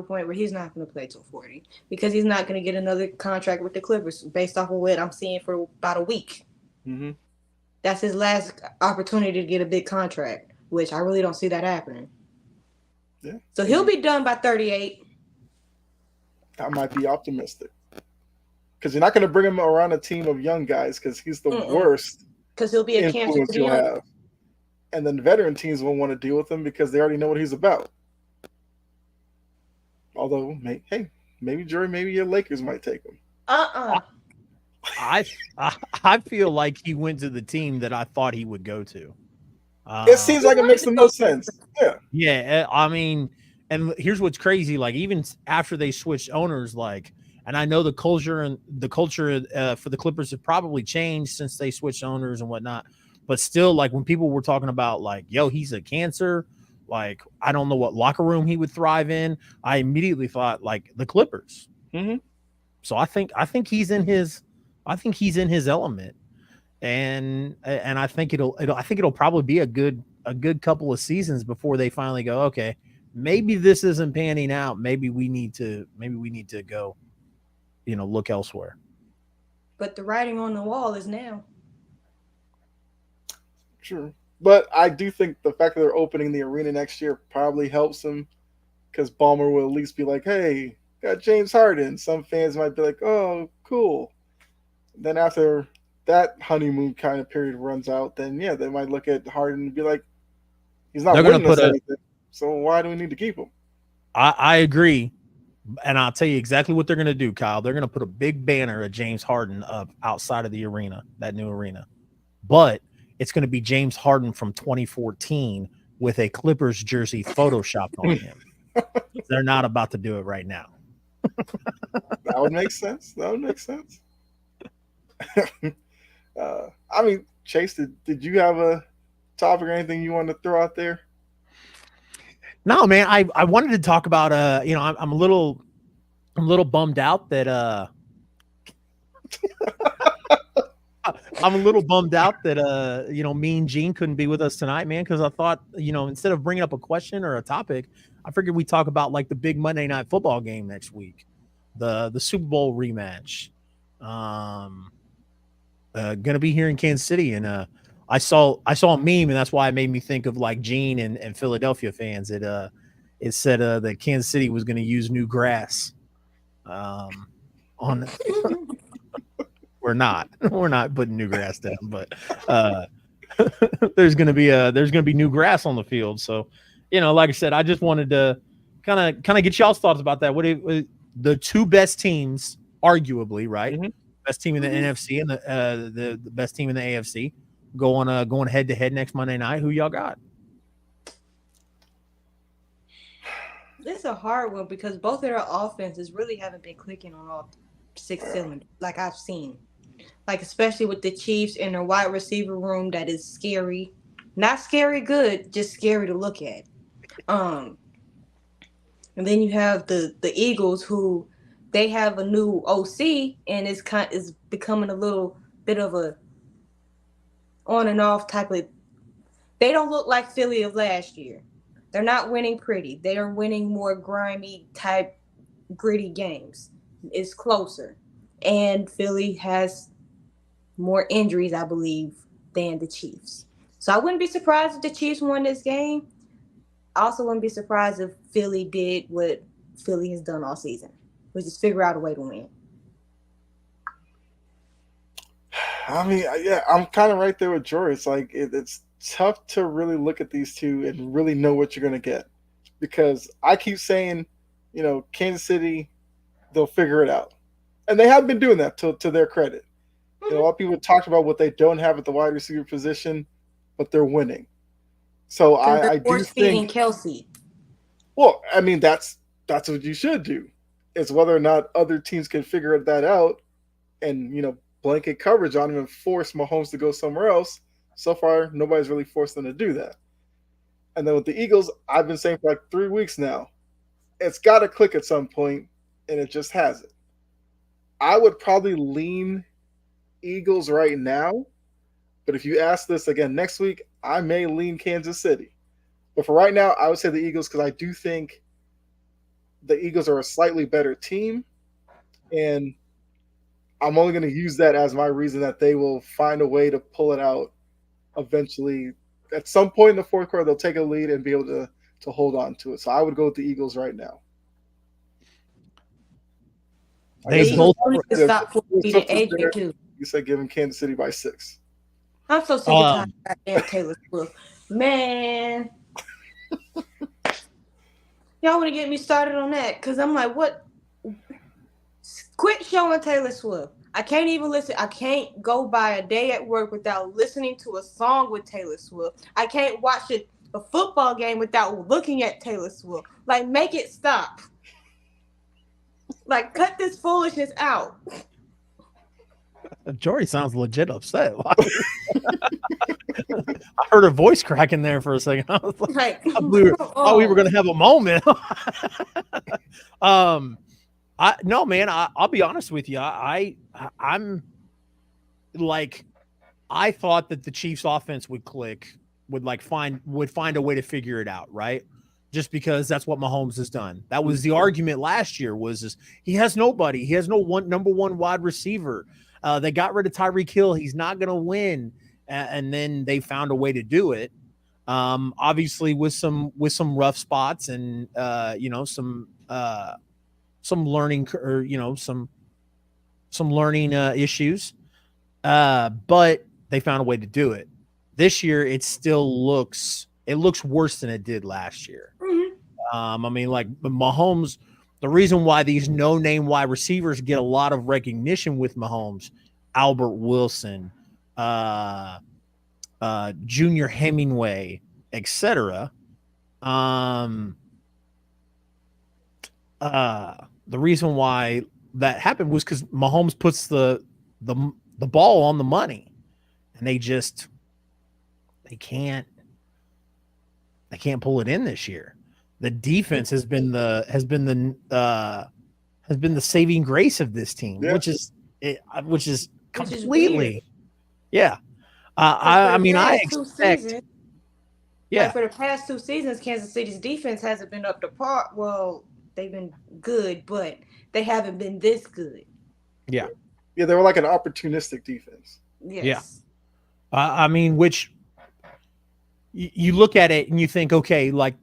point where he's not going to play till 40 because he's not going to get another contract with the Clippers based off of what I'm seeing for about a week. Mm-hmm. That's his last opportunity to get a big contract, which I really don't see that happening. Yeah. So he'll be done by 38. I might be optimistic because you're not going to bring him around a team of young guys because he's the worst. Because he'll be a cancer to the young. Have. And then veteran teams won't want to deal with him because they already know what he's about. Although, maybe Jerry, maybe your Lakers might take him. I feel like he went to the team that I thought he would go to. It seems like it makes the most sense. Yeah. Yeah. I mean, and here's what's crazy. Like, even after they switched owners, like, and I know the culture for the Clippers have probably changed since they switched owners and whatnot. But still, like, when people were talking about, like, yo, he's a cancer, like, I don't know what locker room he would thrive in, I immediately thought, like, the Clippers. Mm-hmm. So I think he's in his element, and I think it'll probably be a good couple of seasons before they finally go, okay, maybe this isn't panning out. Maybe we need to go, look elsewhere. But the writing on the wall is now. Sure. But I do think the fact that they're opening the arena next year probably helps them because Ballmer will at least be like, hey, got James Harden. Some fans might be like, oh, cool. Then after that honeymoon kind of period runs out, then, yeah, they might look at Harden and be like, he's not winning us anything. So why do we need to keep him? I agree. And I'll tell you exactly what they're going to do, Kyle. They're going to put a big banner of James Harden up outside of the arena, that new arena. But it's going to be James Harden from 2014 with a Clippers jersey photoshopped on him. They're not about to do it right now. That would make sense. I mean, Chase, did you have a topic or anything you wanted to throw out there? No, man. I wanted to talk about I'm a little bummed out that I'm a little bummed out that Mean Gene couldn't be with us tonight, man, because I thought, instead of bringing up a question or a topic, I figured we'd talk about like the big Monday Night Football game next week, the Super Bowl rematch. Gonna be here in Kansas City, and I saw a meme, and that's why it made me think of like Gene and Philadelphia fans. It said that Kansas City was going to use new grass. On we're not putting new grass down, but there's going to be new grass on the field. So, like I said, I just wanted to kind of get y'all's thoughts about that. What the two best teams, arguably, right? Mm-hmm. Best team in the NFC and the best team in the AFC going head to head next Monday night. Who y'all got? This is a hard one because both of their offenses really haven't been clicking on all 6 cylinders like I've seen. Like, especially with the Chiefs in their wide receiver room, that is scary. Not scary good, just scary to look at. And then you have the Eagles, who they have a new OC, and is becoming a little bit of a on and off type of. They don't look like Philly of last year. They're not winning pretty. They are winning more grimy type, gritty games. It's closer, and Philly has more injuries, I believe, than the Chiefs. So I wouldn't be surprised if the Chiefs won this game. I also wouldn't be surprised if Philly did what Philly has done all season, which is figure out a way to win. I mean, yeah, I'm kind of right there with Jory. It's like it's tough to really look at these two and really know what you're going to get, because I keep saying, Kansas City, they'll figure it out, and they have been doing that to their credit. A lot of people talked about what they don't have at the wide receiver position, but they're winning. So I do think Kelsey. Well, I mean, that's what you should do. It's whether or not other teams can figure that out and, blanket coverage on them and force Mahomes to go somewhere else. So far, nobody's really forced them to do that. And then with the Eagles, I've been saying for like 3 weeks now, it's got to click at some point, and it just hasn't. I would probably lean Eagles right now, but if you ask this again next week, I may lean Kansas City. But for right now, I would say the Eagles because I do think the Eagles are a slightly better team, and I'm only going to use that as my reason that they will find a way to pull it out eventually. At some point in the fourth quarter, they'll take a lead and be able to hold on to it. So I would go with the Eagles right now. They both stop beating AJ too. You said give him Kansas City by 6. I'm so sick of talking about damn Taylor Swift. Man. Y'all want to get me started on that? Because I'm like, what? Quit showing Taylor Swift. I can't even listen. I can't go by a day at work without listening to a song with Taylor Swift. I can't watch a football game without looking at Taylor Swift. Like, make it stop. Like, cut this foolishness out. Jory sounds legit upset. I heard her voice cracking there for a second. I was like, we were going to have a moment. No, man. I'll be honest with you. I'm like, I thought that the Chiefs' offense would click, would find a way to figure it out, right? Just because that's what Mahomes has done. That was the argument last year. Was he has nobody. He has no number one wide receiver. They got rid of Tyreek Hill. He's not going to win. And then they found a way to do it. Obviously with some rough spots and some learning or some learning issues. But they found a way to do it. This year it still looks worse than it did last year. Mm-hmm. I mean, like Mahomes, the reason why these no-name wide receivers get a lot of recognition with Mahomes, Albert Wilson, Junior Hemingway, etc. The reason why that happened was because Mahomes puts the ball on the money, and they can't pull it in this year. The defense has been the saving grace of this team, which is completely, yeah. I mean, I expect, like for the past 2 seasons, Kansas City's defense hasn't been up to par. Well, they've been good, but they haven't been this good. Yeah, they were like an opportunistic defense. Yes. Yeah. I mean, which you look at it and you think, okay, like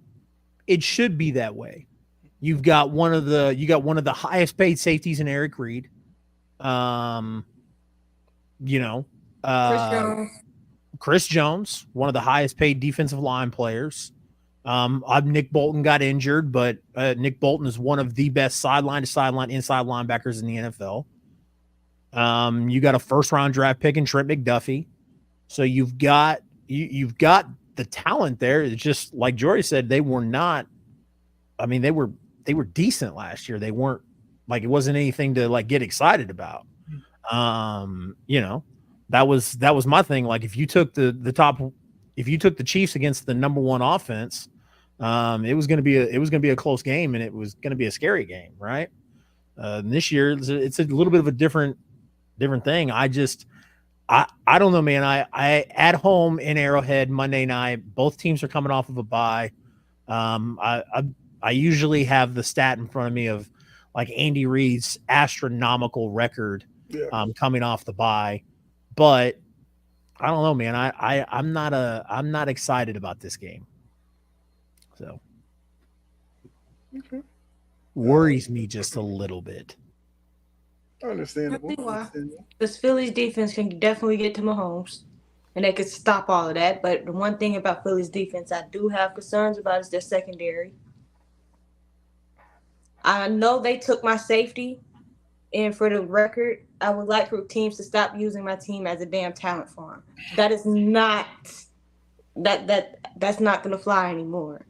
it should be that way. You got one of the highest paid safeties in Eric Reed. Chris Jones, one of the highest paid defensive line players. Nick Bolton got injured, but Nick Bolton is one of the best sideline to sideline inside linebackers in the NFL. You got a first round draft pick in Trent McDuffie. So you've got the talent there. It's just like Jory said, they were not. I mean, they were decent last year. They weren't like it wasn't anything to like get excited about. That was my thing. Like if you took the Chiefs against the number one offense, it was going to be a close game, and it was going to be a scary game, right? This year it's a little bit of a different thing. I don't know, man. I at home in Arrowhead Monday night, both teams are coming off of a bye. I usually have the stat in front of me of like Andy Reid's astronomical record coming off the bye, but I don't know, man. I'm not excited about this game. So worries me just a little bit. Understandable. Because Philly's defense can definitely get to Mahomes, and they could stop all of that. But the one thing about Philly's defense I do have concerns about is their secondary. I know they took my safety, and for the record, I would like for teams to stop using my team as a damn talent farm. That is not that's not gonna fly anymore.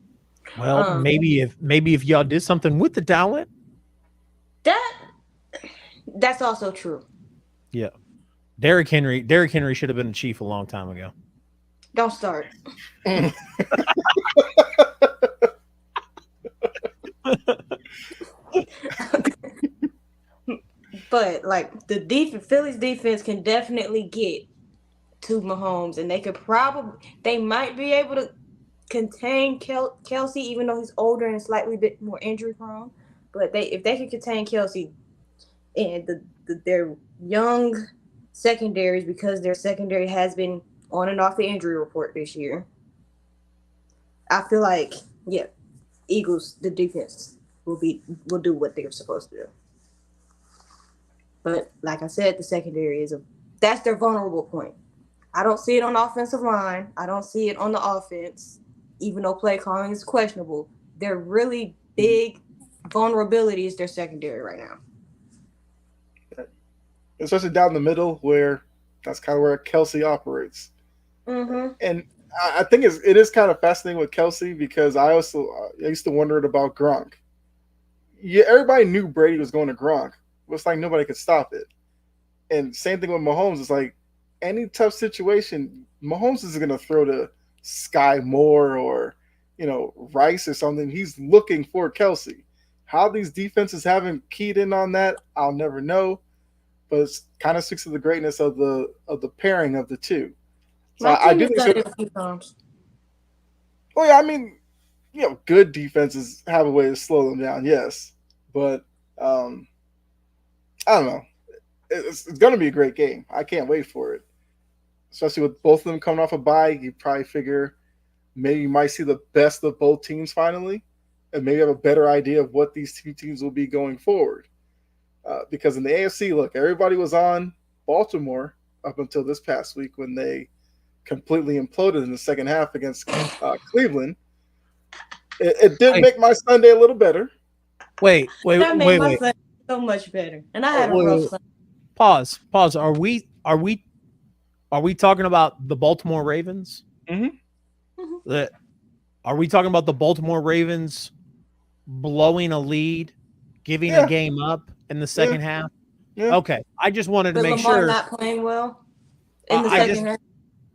Well, maybe if y'all did something with the talent. That's also true. Yeah. Derrick Henry should have been a Chief a long time ago. Don't start. But like Philly's defense can definitely get to Mahomes, and they might be able to contain Kelsey, even though he's older and slightly bit more injury prone. But if they can contain Kelsey and their young secondaries, because their secondary has been on and off the injury report this year, I feel like Eagles, the defense will do what they're supposed to do. But like I said, the secondary that's their vulnerable point. I don't see it on the offensive line. I don't see it on the offense, even though play calling is questionable. Their really big vulnerability is their secondary right now. Especially down the middle, where that's kind of where Kelsey operates. Mm-hmm. And I think it is kind of fascinating with Kelsey, because I used to wonder about Gronk. Yeah, everybody knew Brady was going to Gronk. It was like nobody could stop it. And same thing with Mahomes. It's like any tough situation, Mahomes is going to throw to Sky Moore or Rice or something. He's looking for Kelsey. How these defenses haven't keyed in on that, I'll never know. But it kind of speaks to the greatness of the pairing of the two. So I do think it a few times. Well, yeah, I mean, good defenses have a way to slow them down, yes. But I don't know. It's going to be a great game. I can't wait for it. Especially with both of them coming off a bye, you probably figure maybe you might see the best of both teams finally, and maybe have a better idea of what these two teams will be going forward. Because in the AFC, look, everybody was on Baltimore up until this past week when they completely imploded in the second half against Cleveland. It did make my Sunday a little better. Wait. That made my Sunday so much better, and I had a rough Sunday. Pause. Are we talking about the Baltimore Ravens? Mm-hmm. Mm-hmm. Are we talking about the Baltimore Ravens blowing a lead, giving a game up in the second half? Yeah. Okay. I just wanted to make Lamar sure. Not playing well in the second half.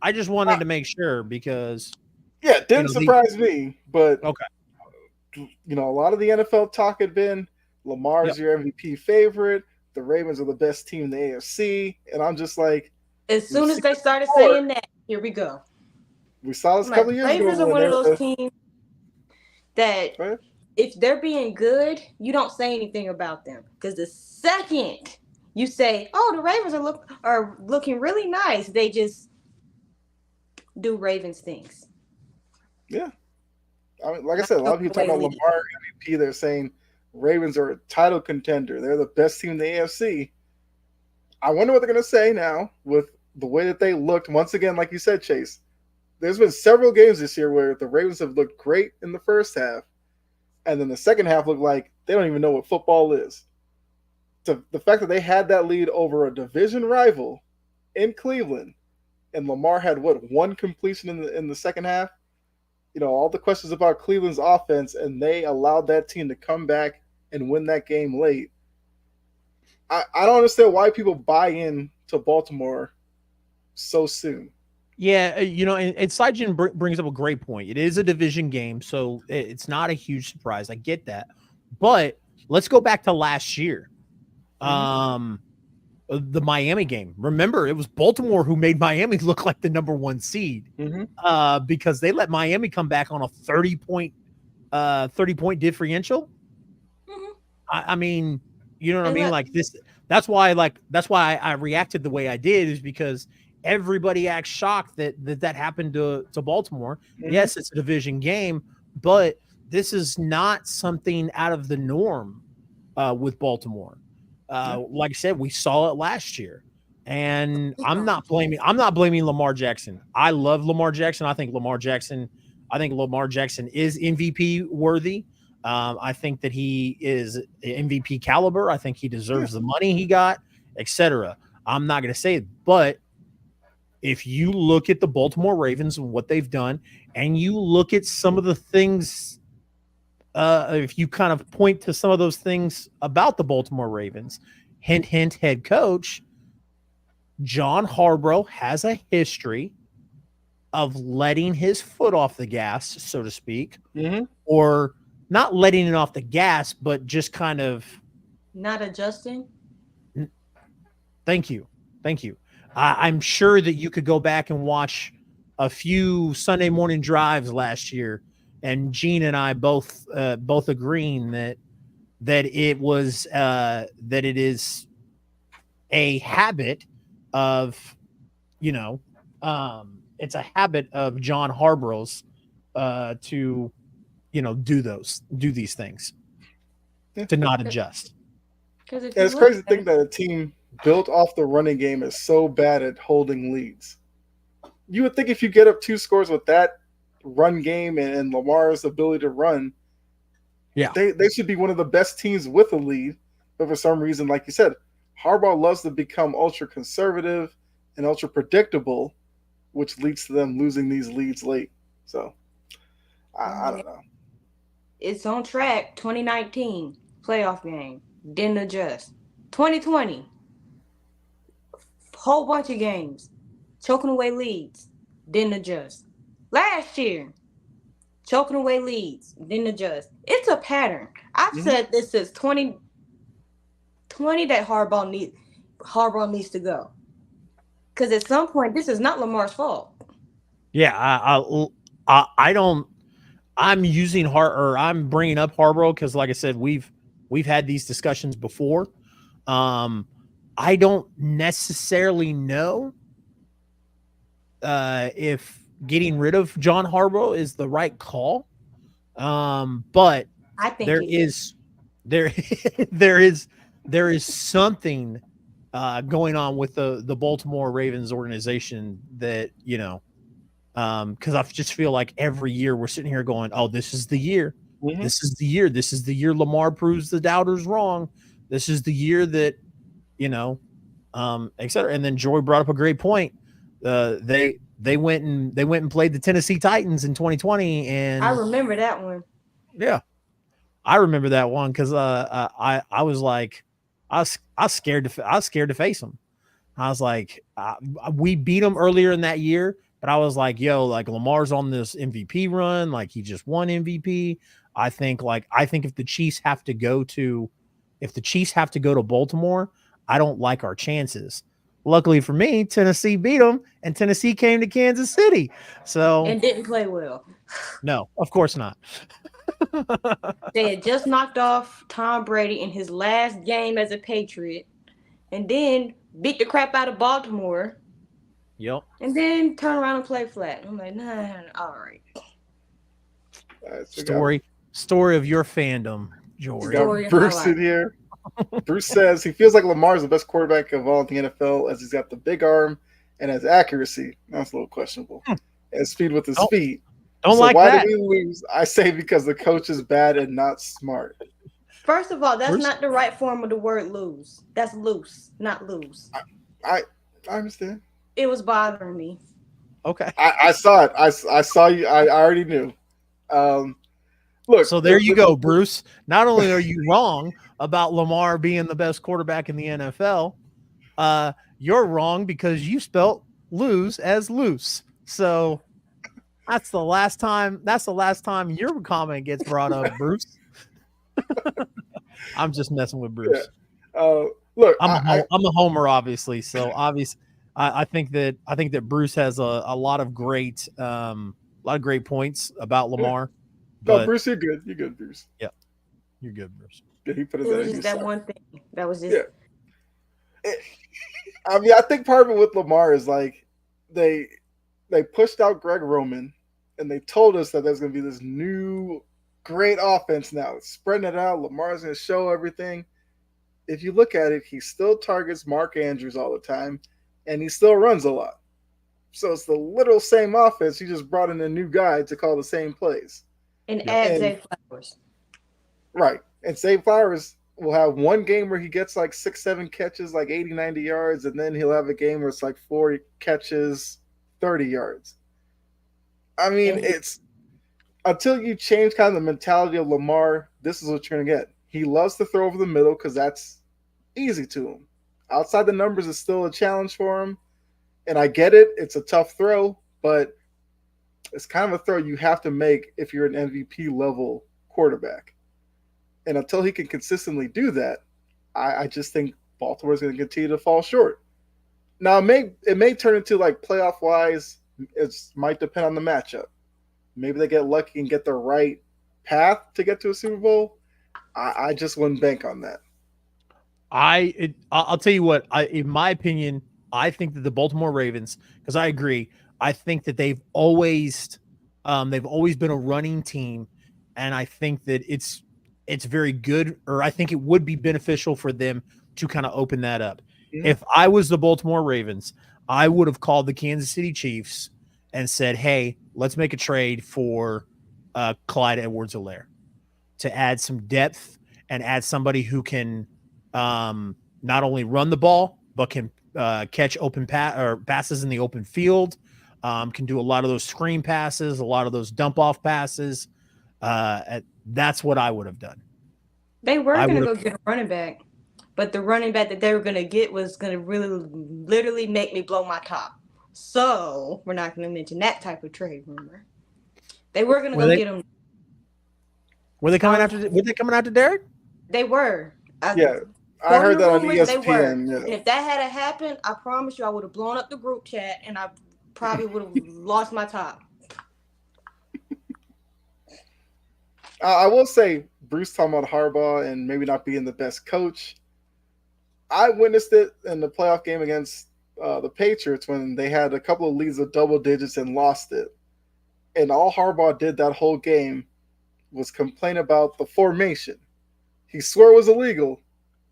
I just wanted to make sure, because it didn't surprise me, but okay. A lot of the NFL talk had been Lamar's your MVP favorite. The Ravens are the best team in the AFC, and I'm just like, as soon as they started saying that, here we go. We saw this a couple years ago. Ravens are one of those teams that if they're being good, you don't say anything about them, because the second you say, "Oh, the Ravens are looking really nice," they just do Ravens things. Yeah, I mean, like I said, a lot of people talk about Lamar MVP. They're saying Ravens are a title contender. They're the best team in the AFC. I wonder what they're going to say now with the way that they looked. Once again, like you said, Chase, there's been several games this year where the Ravens have looked great in the first half, and then the second half looked like they don't even know what football is. So the fact that they had that lead over a division rival in Cleveland, and Lamar had one completion in the second half. All the questions about Cleveland's offense, and they allowed that team to come back and win that game late. I don't understand why people buy in to Baltimore so soon. Yeah, and Saijan brings up a great point. It is a division game, so it's not a huge surprise. I get that. But let's go back to last year. The Miami game. Remember, it was Baltimore who made Miami look like the number one seed, because they let Miami come back on a 30-point differential. Mm-hmm. I mean, you know what I mean? Like this. That's why I reacted the way I did, is because everybody acts shocked that happened to Baltimore. Mm-hmm. Yes, it's a division game, but this is not something out of the norm with Baltimore. Like I said, we saw it last year, and I'm not blaming Lamar Jackson. I love Lamar Jackson. I think Lamar Jackson is MVP worthy. I think that he is MVP caliber. I think he deserves the money he got, etc. I'm not going to say it, but if you look at the Baltimore Ravens and what they've done, and you look at some of the things, if you kind of point to some of those things about the Baltimore Ravens, hint, hint, head coach, John Harbaugh has a history of letting his foot off the gas, so to speak, or not letting it off the gas, but just kind of not adjusting. Thank you. Thank you. I'm sure that you could go back and watch a few Sunday morning drives last year, and Gene and I both agreeing that it is a habit of, it's a habit of John Harbrough's to do these things, Yeah. to not adjust. Because if And you it's look crazy to at think it, that a team built off the running game is so bad at holding leads. You would think if you get up 2 scores with that run game and Lamar's ability to run, Yeah. they should be one of the best teams with a lead. But for some reason, like you said, Harbaugh loves to become ultra conservative and ultra predictable, which leads to them losing these leads late. So I don't know. it's on track. 2019 playoff game, didn't adjust. 2020, whole bunch of games, choking away leads, didn't adjust. Last year, choking away leads, didn't adjust. It's a pattern. I've said this since 2020 that Harbaugh needs to go. Because at some point, this is not Lamar's fault. Yeah, I don't. I'm using I'm bringing up Harborough because, like I said, we've had these discussions before. I don't necessarily know if getting rid of John Harborough is the right call. But I think there it is there is something going on with the Baltimore Ravens organization that because I just feel like every year we're sitting here going, oh, this is the year. This is the year. This is the year Lamar proves the doubters wrong. This is the year that, et cetera. And then Joy brought up a great point. They went and played the Tennessee Titans in 2020, and I remember that one. yeah, I remember that one because I was like, I was scared to face them. I was like, we beat them earlier in that year, but I was like, yo, like Lamar's on this MVP run, like he just won MVP. I think if the Chiefs have to go to Baltimore, I don't like our chances. Luckily for me, Tennessee beat them, and Tennessee came to Kansas City. So And didn't play well. no, of course not. They had just knocked off Tom Brady in his last game as a Patriot, and then beat the crap out of Baltimore. Yep. And then turn around and play flat. I'm like, nah, all right. Story of your fandom, George. Got Bruce in here. Bruce says he feels like Lamar is the best quarterback of all in the NFL as he's got the big arm and has accuracy. That's a little questionable. And speed with his feet. Don't so like why that. did we lose? I say because the coach is bad and not smart. First of all, that's not the right form of the word lose. That's loose, not lose. I understand. It was bothering me. Okay. I saw it. I saw you. I already knew. Look. So there you go, Bruce. Not only are you wrong about Lamar being the best quarterback in the NFL, you're wrong because you spelt lose as loose. So that's the last time your comment gets brought up, Bruce. I'm just messing with Bruce. Yeah. Look, I'm a homer, obviously. So I think that Bruce has a lot of great points about Lamar. Yeah. But, no, Bruce, you're good. You're good, Bruce. Yeah, you're good, Bruce. Yeah, he put his it was just that one thing. That was just. Yeah. I mean, I think part of it with Lamar is like they pushed out Greg Roman, and they told us that there's going to be this new great offense now. It's spreading it out. Lamar's going to show everything. If you look at it, he still targets Mark Andrews all the time, and he still runs a lot. So it's the literal same offense. He just brought in a new guy to call the same plays. And add Zay Flowers. Right. And Zay Flowers will have one game where he gets like 6-7 catches, like 80, 90 yards, and then he'll have a game where it's like 4 catches, 30 yards. I mean, it's until you change kind of the mentality of Lamar, this is what you're going to get. He loves to throw over the middle because that's easy to him. Outside the numbers is still a challenge for him. And I get it. It's a tough throw, but it's kind of a throw you have to make if you're an MVP level quarterback. And until he can consistently do that, I just think Baltimore's going to continue to fall short. Now it may turn into like playoff wise. It might depend on the matchup. Maybe they get lucky and get the right path to get to a Super Bowl. I just wouldn't bank on that. I'll tell you what. In my opinion, I think that the Baltimore Ravens, because I agree, I think that they've always been a running team, and I think that it's very good, or I think it would be beneficial for them to kind of open that up. Yeah. If I was the Baltimore Ravens, I would have called the Kansas City Chiefs and said, "Hey, let's make a trade for Clyde Edwards-Helaire to add some depth and add somebody who can not only run the ball but can catch open passes in the open field, can do a lot of those screen passes, a lot of those dump off passes." That's what I would have done. They were going to go get a running back, but the running back that they were going to get was going to really literally make me blow my top. So we're not going to mention that type of trade rumor. They were going to go get him. Were they coming after Derek? They were. I heard that on ESPN. Yeah. And if that had happened, I promise you I would have blown up the group chat and I probably would have lost my top. I will say, Bruce talking about Harbaugh and maybe not being the best coach. I witnessed it in the playoff game against the Patriots when they had a couple of leads of double digits and lost it. And all Harbaugh did that whole game was complain about the formation. He swore it was illegal,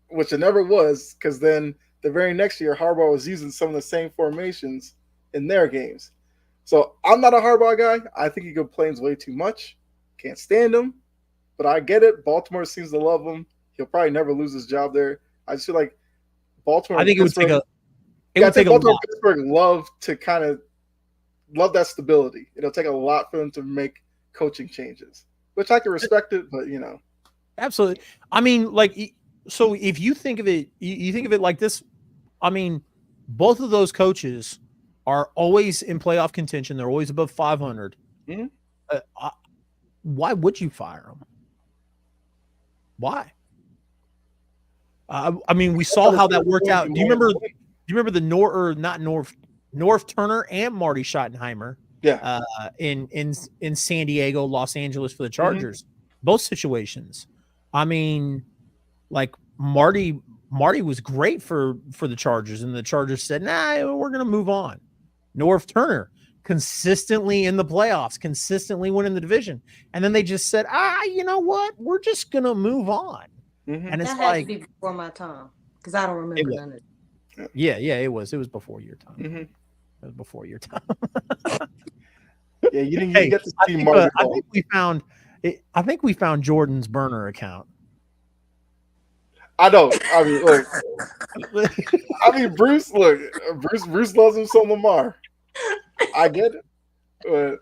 which it never was, because then the very next year, Harbaugh was using some of the same formations in their games. So I'm not a Harbaugh guy. I think he complains way too much. Can't stand him. But I get it. Baltimore seems to love him. He'll probably never lose his job there. I just feel like Baltimore. I think it would take a. Baltimore and Pittsburgh love that stability. It'll take a lot for them to make coaching changes, which I can respect it, but absolutely. I mean, so if you think of it, you think of it like this. I mean, both of those coaches are always in playoff contention. They're always above 500. Mm-hmm. Why would you fire them? Why? I mean, we saw how that worked out. Do you remember the North Turner and Marty Schottenheimer? Yeah. In San Diego, Los Angeles for the Chargers. Mm-hmm. Both situations. I mean, like Marty was great for the Chargers, and the Chargers said, "Nah, we're gonna move on." North Turner consistently in the playoffs, consistently winning the division, and then they just said, you know what? We're just gonna move on. Mm-hmm. And it's that like had to be before my time, because I don't remember none of it. Yeah, it was before your time. Mm-hmm. It was before your time. Yeah, you didn't get to see Marty. I think we found Jordan's burner account. I don't. I mean, look. Bruce. Look, Bruce loves him some Lamar. I get it, but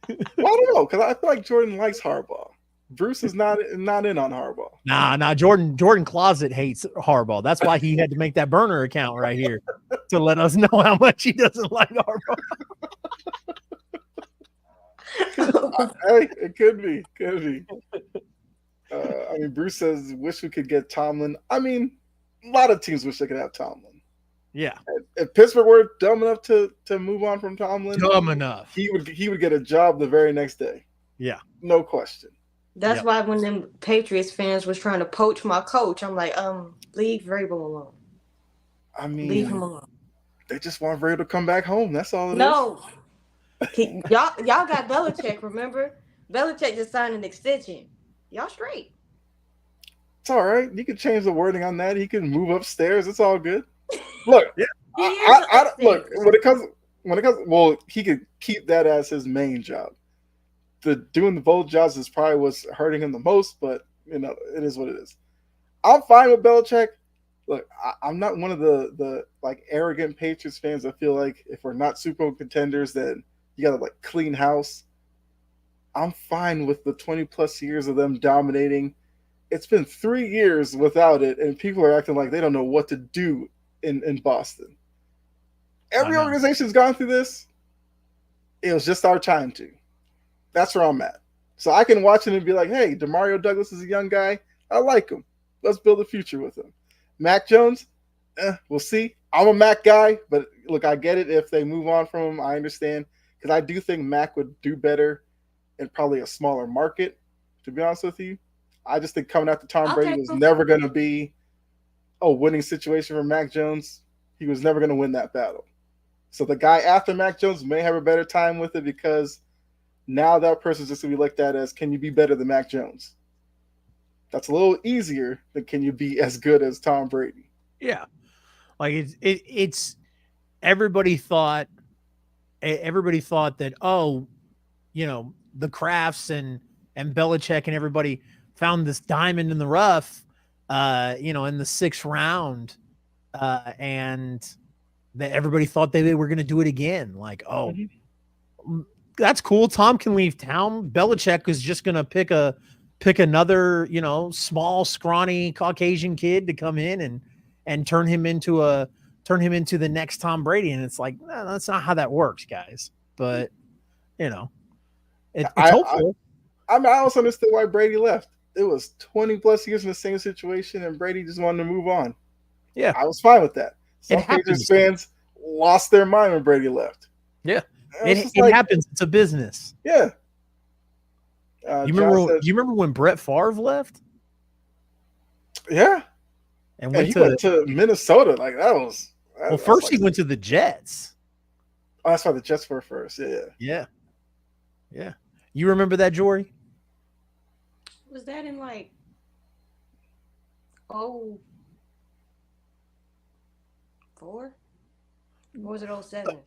I don't know, because I feel like Jordan likes Harbaugh. Bruce is not in on Harbaugh. Nah. Jordan Closet hates Harbaugh. That's why he had to make that burner account right here to let us know how much he doesn't like Harbaugh. Hey, it could be. I mean, Bruce says, "Wish we could get Tomlin." I mean, a lot of teams wish they could have Tomlin. Yeah. If Pittsburgh were dumb enough to move on from Tomlin, he would get a job the very next day. Yeah. No question. That's why when them Patriots fans was trying to poach my coach, I'm like, leave Vrabel alone. I mean, leave him alone. They just want Vrabel to come back home. That's all it is. No. Y'all got Belichick, remember? Belichick just signed an extension. Y'all straight. It's all right. You can change the wording on that. He can move upstairs. It's all good. Look, look, when it comes, well, he could keep that as his main job. Doing the both jobs is probably what's hurting him the most, but it is what it is. I'm fine with Belichick. Look, I'm not one of the like arrogant Patriots fans that feel like if we're not Super Bowl contenders, then you gotta like clean house. I'm fine with the 20 plus years of them dominating. It's been 3 years without it, and people are acting like they don't know what to do in Boston. Every organization's gone through this. It was just our time to. That's where I'm at. So I can watch it and be like, hey, DeMario Douglas is a young guy. I like him. Let's build a future with him. Mac Jones, we'll see. I'm a Mac guy, but look, I get it if they move on from him. I understand because I do think Mac would do better in probably a smaller market. To be honest with you, I just think coming after Tom Brady was never going to be a winning situation for Mac Jones. He was never going to win that battle. So the guy after Mac Jones may have a better time with it because now that person's just going to be looked at as, can you be better than Mac Jones? That's a little easier than can you be as good as Tom Brady? Yeah. Like it's everybody thought that, oh, you know, the Crafts and Belichick and everybody found this diamond in the rough, you know, in the 6th round. And that everybody thought they were going to do it again. Like, oh, that's cool. Tom can leave town. Belichick is just going to pick another, you know, small, scrawny Caucasian kid to come in and turn him into the next Tom Brady. And it's like, no, that's not how that works, guys. But, you know, it's hopeful. I also understood why Brady left. It was 20 plus years in the same situation, and Brady just wanted to move on. Yeah, I was fine with that. Some Patriots fans lost their mind when Brady left. Yeah, it happens. It's a business. Yeah. You remember when Brett Favre left? Yeah, and he went to Minnesota. Like first he went to the Jets. Oh, that's why the Jets were first. Yeah. You remember that, Jory? Was that in like 04? Or was it 07?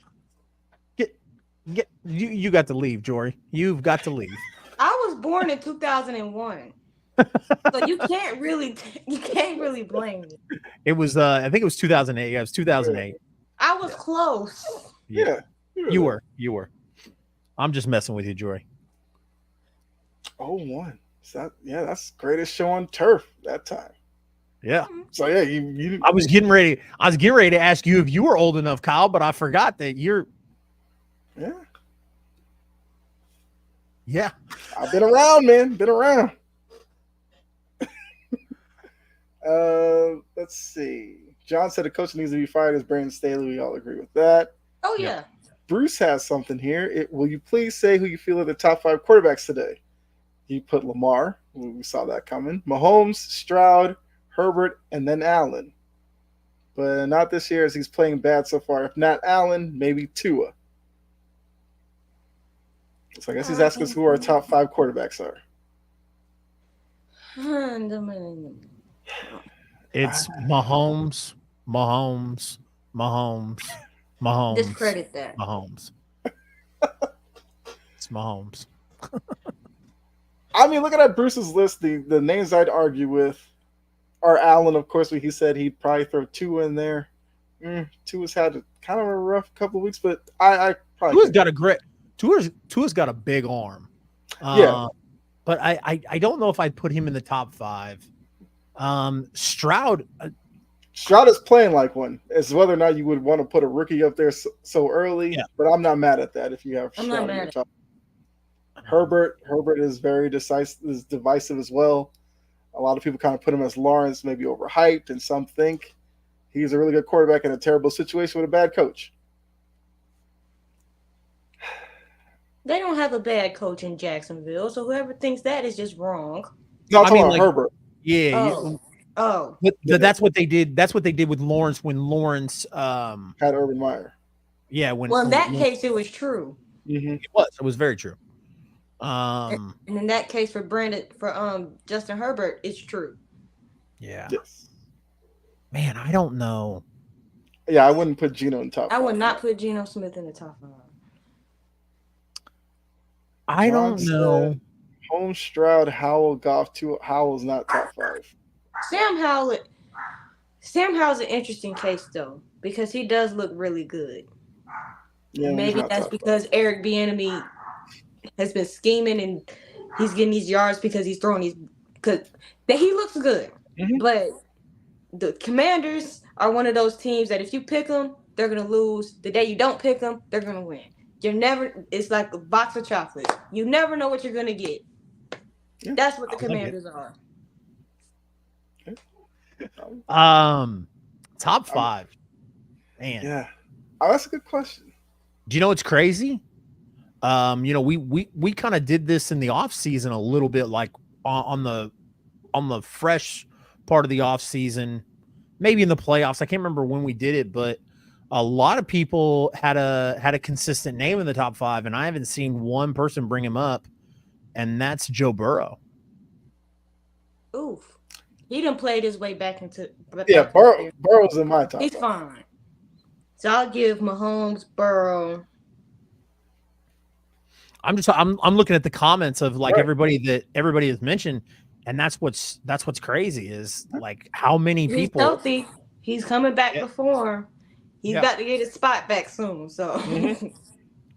You got to leave, Jory. You've got to leave. I was born in 2001. So you can't really blame me. It was I think it was 2008. Yeah, it was 2008. I was close. Yeah. You were. I'm just messing with you, Jory. 01. So that's greatest show on turf that time. Yeah. So yeah, you I was getting ready to ask you if you were old enough, Kyle, but I forgot that you're. Yeah. I've been around, man. Been around. Let's see. John said the coach needs to be fired as Brandon Staley. We all agree with that. Oh yeah. Bruce has something here. Will you please say who you feel are the top 5 quarterbacks today? He put Lamar. We saw that coming. Mahomes, Stroud, Herbert, and then Allen. But not this year as he's playing bad so far. If not Allen, maybe Tua. So I guess he's asking us who our top 5 quarterbacks are. It's Mahomes. Discredit that. Mahomes. It's Mahomes. I mean, looking at Bruce's list, the names I'd argue with are Allen, of course. He said he'd probably throw Tua in there. Tua's had kind of a rough couple of weeks, but I probably Tua's got a big arm. But I don't know if I'd put him in the top 5. Stroud is playing like one. It's whether or not you would want to put a rookie up there so early. Yeah. But I'm not mad at that if you have I'm Stroud. Not mad at Herbert is very divisive as well. A lot of people kind of put him as Lawrence, maybe overhyped, and some think he's a really good quarterback in a terrible situation with a bad coach. They don't have a bad coach in Jacksonville, so whoever thinks that is just wrong. No, I mean like, Herbert. Yeah. Oh. But that's what they did. That's what they did with Lawrence when Lawrence had Urban Meyer. Yeah. In that case, it was true. Mm-hmm. It was very true. And in that case for Justin Herbert, it's true. Yeah. Yes. Man, I don't know. Yeah, I wouldn't put Geno in top 5. I would not put Geno Smith in the top 5. I don't know. Holmes, Stroud, Howell, Goff. Howell's not top 5. Sam Howell's an interesting case though because he does look really good. Yeah, maybe that's because Eric Bieniemy has been scheming and he's getting these yards because he's throwing these. Because he looks good, but the Commanders are one of those teams that if you pick them, they're gonna lose. The day you don't pick them, they're gonna win. It's like a box of chocolates. You never know what you're gonna get. Yeah. That's what the Commanders are. Top 5. Man. Yeah. Oh, that's a good question. Do you know what's crazy? We kind of did this in the off season a little bit, like on the fresh part of the off season, maybe in the playoffs. I can't remember when we did it, but a lot of people had a consistent name in the top 5, and I haven't seen one person bring him up, and that's Joe Burrow. Oof. He done played his way back into. Burrow's in my top. He's fine. So I'll give Mahomes, Burrow. I'm looking at the comments of like everybody has mentioned, and that's what's crazy is like how many people. He's healthy. He's coming back to form. He's got to get his spot back soon. So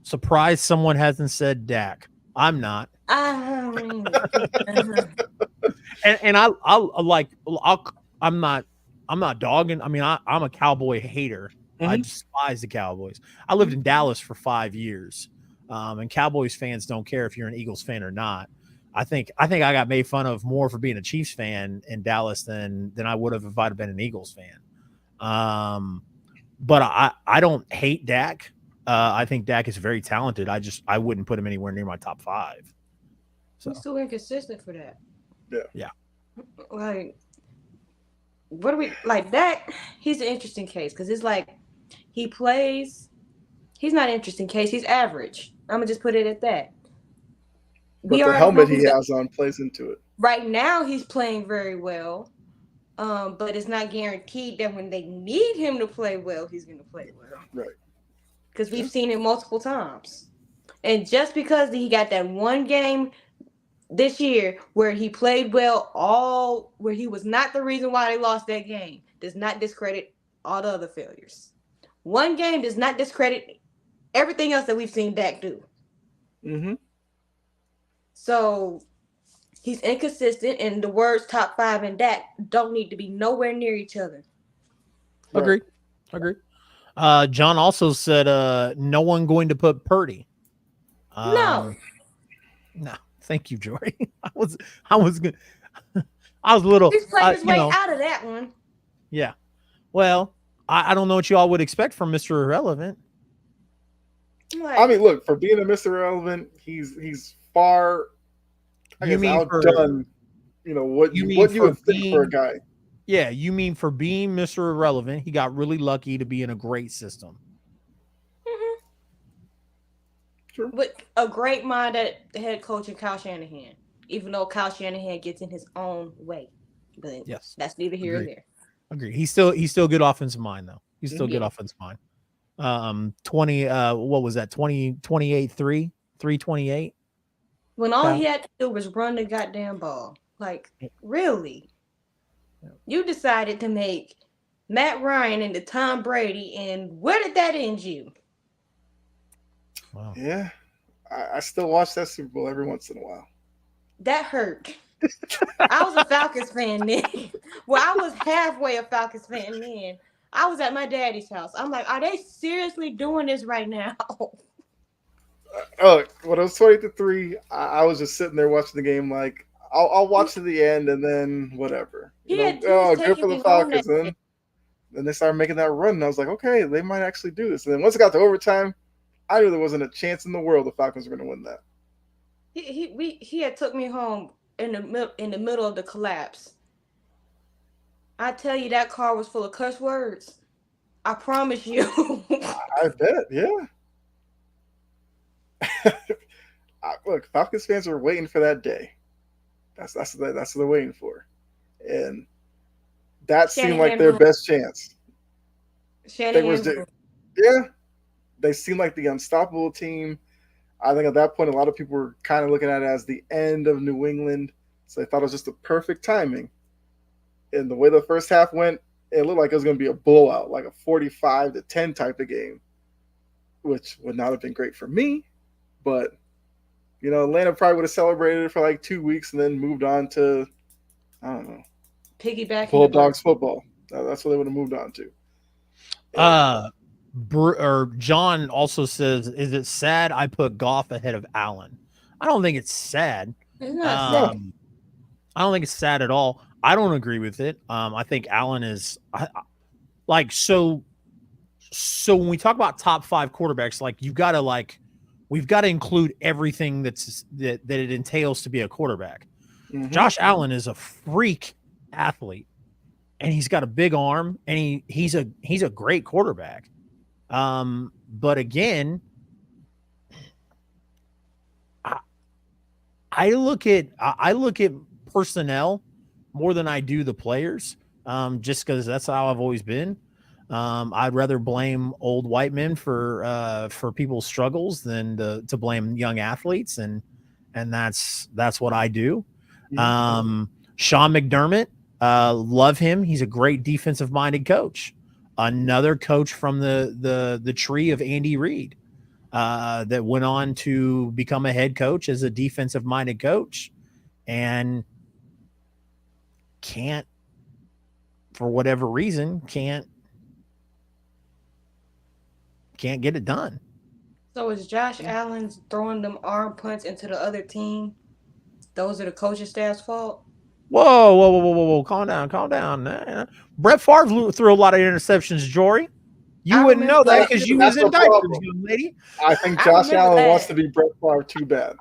surprised someone hasn't said Dak. I'm not. And I'm not dogging. I mean, I'm a Cowboy hater. I despise the Cowboys. I lived in Dallas for 5 years. And Cowboys fans don't care if you're an Eagles fan or not. I think I got made fun of more for being a Chiefs fan in Dallas than I would have if I'd have been an Eagles fan. But I don't hate Dak. I think Dak is very talented. I wouldn't put him anywhere near my top 5. So he's too inconsistent for that. Yeah. Like, what do we like? Dak? He's an interesting case because it's like he plays. He's not an interesting case. He's average. I'm gonna just put it at that. But the helmet he has on plays into it. Right now, he's playing very well, but it's not guaranteed that when they need him to play well, he's going to play well. Right. Because we've seen it multiple times. And just because he got that one game this year where he played well, where he was not the reason why they lost that game, does not discredit all the other failures. One game does not discredit everything else that we've seen Dak do. Mm-hmm. So he's inconsistent, and the words top 5 and Dak don't need to be nowhere near each other. Agree. John also said no one going to put Purdy. No. Thank you, Jory. I was good. I was a little. He's played his way out of that one. Yeah. Well, I don't know what you all would expect from Mr. Irrelevant. I mean, look, for being a Mr. Irrelevant, he's far. I guess outdone. What you would think for a guy. Yeah, you mean for being Mr. Irrelevant, he got really lucky to be in a great system. Mm-hmm. Sure. With a great minded head coach in Kyle Shanahan, even though Kyle Shanahan gets in his own way. But yes, that's neither here nor there. Agreed. He's still good offensive mind though. He's still good offensive mind. 20 what was that? 28 328. When all he had to do was run the goddamn ball. Like, really? You decided to make Matt Ryan into Tom Brady, and where did that end you? Wow. Yeah. I still watch that Super Bowl every once in a while. That hurt. I was a Falcons fan then. Well, I was halfway a Falcons fan then. I was at my daddy's house. I'm like, are they seriously doing this right now? When it was 20-3, I was just sitting there watching the game like, I'll watch to the end and then whatever. Good for the Falcons. And then they started making that run, and I was like, okay, they might actually do this. And then once it got to overtime, I knew there wasn't a chance in the world the Falcons were going to win that. He had took me home in the middle of the collapse. I tell you, that car was full of cuss words. I promise you. I bet, yeah. Look, Falcons fans are waiting for that day. That's what they're waiting for, and that seemed like their best chance. They seemed like the unstoppable team. I think at that point, a lot of people were kind of looking at it as the end of New England, so they thought it was just the perfect timing. And the way the first half went, it looked like it was going to be a blowout, like a 45-10 type of game, which would not have been great for me. But, Atlanta probably would have celebrated it for like 2 weeks and then moved on to, I don't know, piggyback Bulldogs football. That's what they would have moved on to. John also says, is it sad I put Goff ahead of Allen? I don't think it's sad. It's not sad. I don't think it's sad at all. I don't agree with it. I think Allen is so when we talk about top 5 quarterbacks, like we've got to include everything that it entails to be a quarterback. Mhm. Josh Allen is a freak athlete, and he's got a big arm, and he's a great quarterback. But again, I look at personnel more than I do the players, just because that's how I've always been. I'd rather blame old white men for people's struggles than to blame young athletes, and that's what I do. Sean McDermott, love him. He's a great defensive minded coach. Another coach from the tree of Andy Reid, that went on to become a head coach as a defensive minded coach, and can't, for whatever reason, can't get it done. So is Josh Allen throwing them arm punts into the other team? Those are the coaching staff's fault? Whoa. Calm down. Brett Favre threw a lot of interceptions, Jory. You wouldn't know that because you was in diapers, young lady. I think Josh Allen wants to be Brett Favre too bad.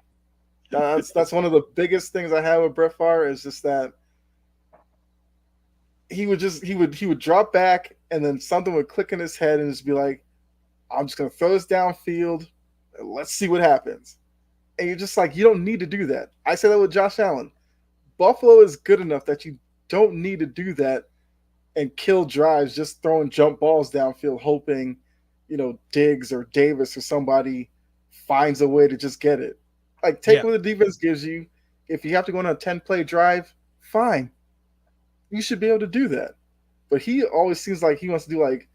That's one of the biggest things I have with Brett Favre, is just that he would drop back, and then something would click in his head and just be like, I'm just gonna throw this downfield and let's see what happens. And you're just like, you don't need to do that. I say that with Josh Allen. Buffalo is good enough that you don't need to do that and kill drives just throwing jump balls downfield, hoping, Diggs or Davis or somebody finds a way to just get it. Like, take what the defense gives you. If you have to go on a 10-play drive, fine. You should be able to do that. But he always seems like he wants to do like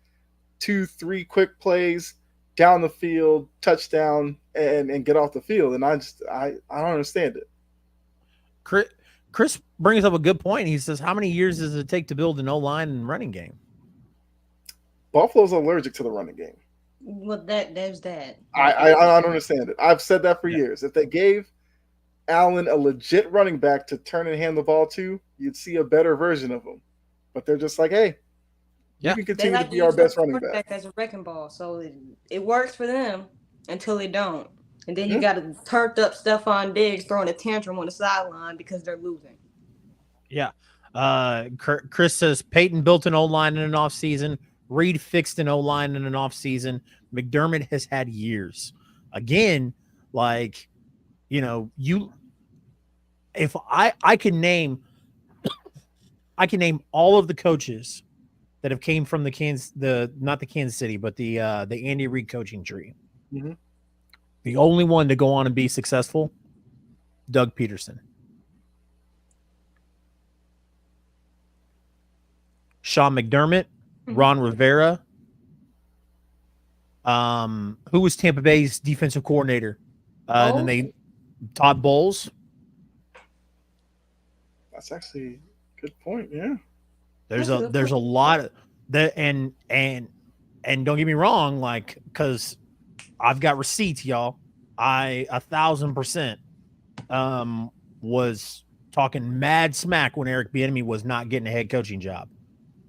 2-3 quick plays down the field, touchdown, and get off the field. And I don't understand it. Chris brings up a good point. He says, how many years does it take to build an O-line and running game? Buffalo's allergic to the running game. Well, there's that. I don't understand it. I've said that for years. If they gave Allen a legit running back to turn and hand the ball to, you'd see a better version of him. But they're just like, hey, you can continue to be our best running back. As a wrecking ball. So it works for them until it don't. And then you got to turned up Stephon Diggs throwing a tantrum on the sideline because they're losing. Yeah. Chris says Peyton built an O-line in an offseason. Reed fixed an O-line in an offseason. McDermott has had years. Again, like, if I can name all of the coaches that have came from not the Kansas City, but the Andy Reid coaching tree. Mm-hmm. The only one to go on and be successful, Doug Peterson. Sean McDermott, Ron Rivera. Who was Tampa Bay's defensive coordinator? And then Todd Bowles. That's actually a good point. Yeah. There's a lot of that, and don't get me wrong, like, because I've got receipts, y'all. I 1,000% was talking mad smack when Eric Bieniemy was not getting a head coaching job,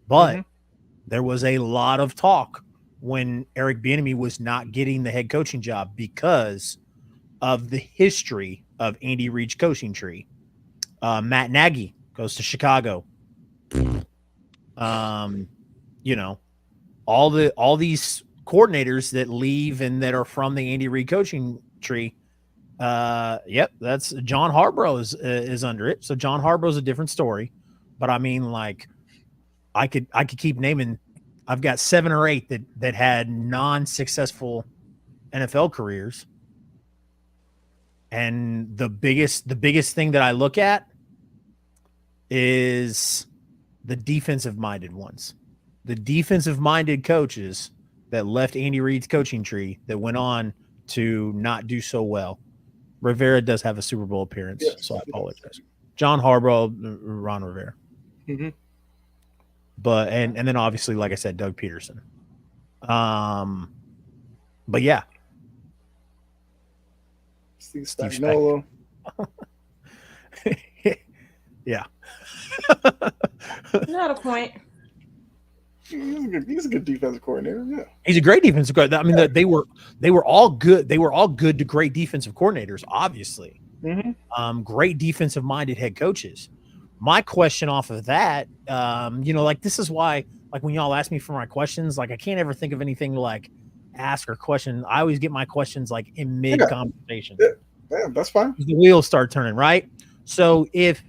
but there was a lot of talk when Eric Bieniemy was not getting the head coaching job because of the history of Andy Reid's coaching tree. Matt Nagy goes to Chicago. All these coordinators that leave and that are from the Andy Reid coaching tree. That's John Harbaugh is under it. So John Harbaugh's a different story, but I mean, like, I could keep naming. I've got 7 or 8 that had non-successful NFL careers. And the biggest thing that I look at is the defensive-minded ones. The defensive-minded coaches that left Andy Reid's coaching tree that went on to not do so well. Rivera does have a Super Bowl appearance, so I apologize. John Harbaugh, Ron Rivera. Mm-hmm. But and then obviously, like I said, Doug Peterson. But yeah. Steve Spagnuolo. Yeah. Not a point. He's a good defensive coordinator. Yeah, He's a great defensive coordinator. I mean, they were all good. They were all good to great defensive coordinators, obviously. Great defensive minded head coaches. My question off of that, like this is why, like when y'all ask me for my questions, like I can't ever think of anything to like ask or question. I always get my questions like in mid conversation. Yeah, that's fine. The wheels start turning, right? So if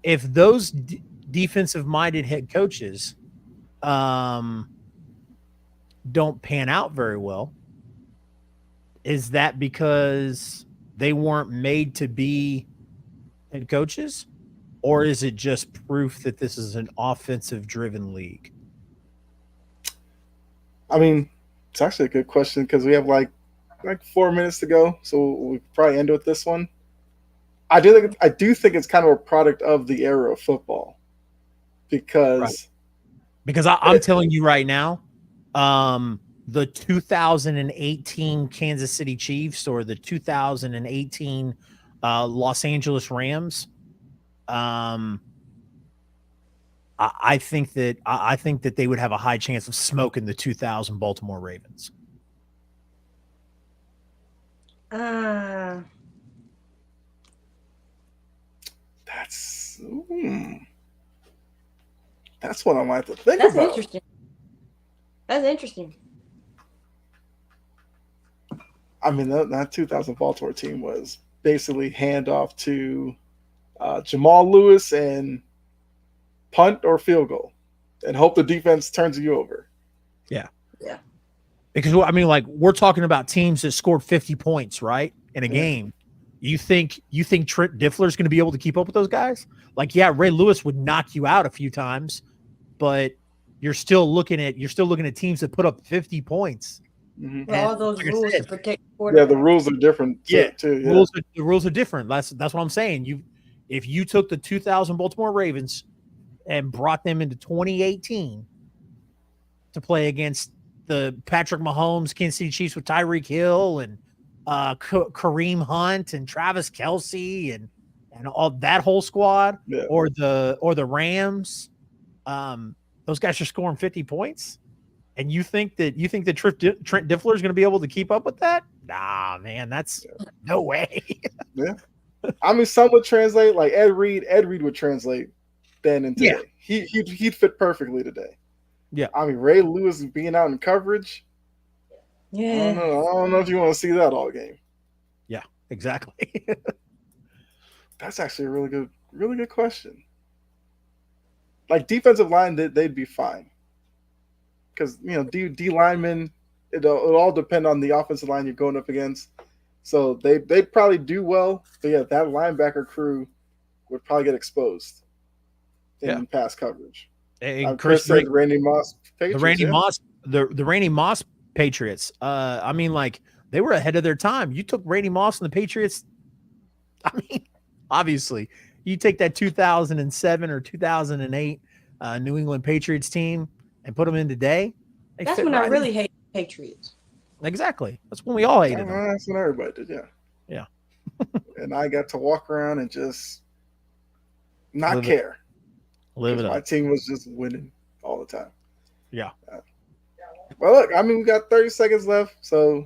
those defensive minded head coaches don't pan out very well, is that because they weren't made to be head coaches, or is it just proof that this is an offensive driven league? I mean, it's actually a good question because we have like 4 minutes to go, so we probably end with this one. I do think it's kind of a product of the era of football because I'm telling you right now, the 2018 Kansas City Chiefs or the 2018 Los Angeles Rams, I think that they would have a high chance of smoking the 2000 Baltimore Ravens. That's what I might have to think about. That's interesting. I mean, that 2000 Baltimore team was basically handoff to Jamal Lewis and punt or field goal and hope the defense turns you over. Yeah. Because I mean, like we're talking about teams that scored 50 points, right, in a game. You think Trent Diffler is going to be able to keep up with those guys? Like, yeah, Ray Lewis would knock you out a few times, but you're still looking at teams that put up 50 points. Well, all those rules to protect. Yeah, the rules are different. Too, the rules are different. That's what I'm saying. If you took the 2000 Baltimore Ravens and brought them into 2018 to play against the Patrick Mahomes Kansas City Chiefs with Tyreek Hill and Kareem Hunt and Travis Kelce and all that whole squad, or the Rams, those guys are scoring 50 points, and you think that Trent Diffler is going to be able to keep up with that? Nah, man, that's no way. Yeah, I mean, some would translate like Ed Reed. Ed Reed would translate then and today. Yeah. He'd fit perfectly today. Yeah, I mean, Ray Lewis being out in coverage. Yeah, I don't know if you want to see that all game. Yeah, exactly. That's actually a really good question. Like defensive line, they'd be fine because D linemen. It'll all depend on the offensive line you're going up against. So they'd probably do well, but yeah, that linebacker crew would probably get exposed in pass coverage. And Chris said Randy Moss Patriots. The Randy Moss Patriots. I mean, like they were ahead of their time. You took Randy Moss and the Patriots. I mean, obviously, you take that 2007 or 2008 New England Patriots team and put them in today. That's when I really hate Patriots. Exactly. That's when we all hated them. That's when everybody did. Yeah. Yeah. And I got to walk around and just not care. Live it up. My team was just winning all the time. Yeah. Well, look, I mean, we got 30 seconds left. So,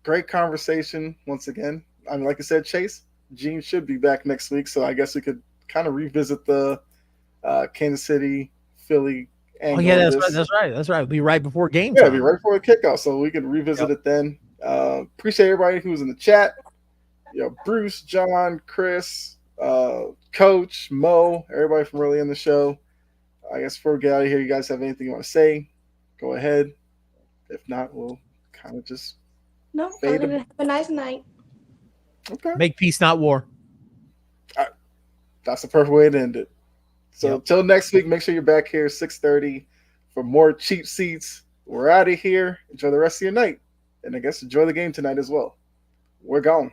great conversation once again. I mean, like I said, Chase, Gene should be back next week. So I guess we could kind of revisit the Kansas City, Philly angle. Oh, yeah, that's right. It'll be right before game time. Yeah, it'll be right before the kickoff. So we can revisit it then. Appreciate everybody who was in the chat. Bruce, John, Chris, Coach, Mo, everybody from early in the show. I guess before we get out of here, you guys have anything you want to say? Go ahead. If not, we'll kind of just have a nice night. Okay. Make peace, not war. That's the perfect way to end it. So until next week, make sure you're back here 6:30 for more cheap seats. We're out of here. Enjoy the rest of your night. And I guess enjoy the game tonight as well. We're gone.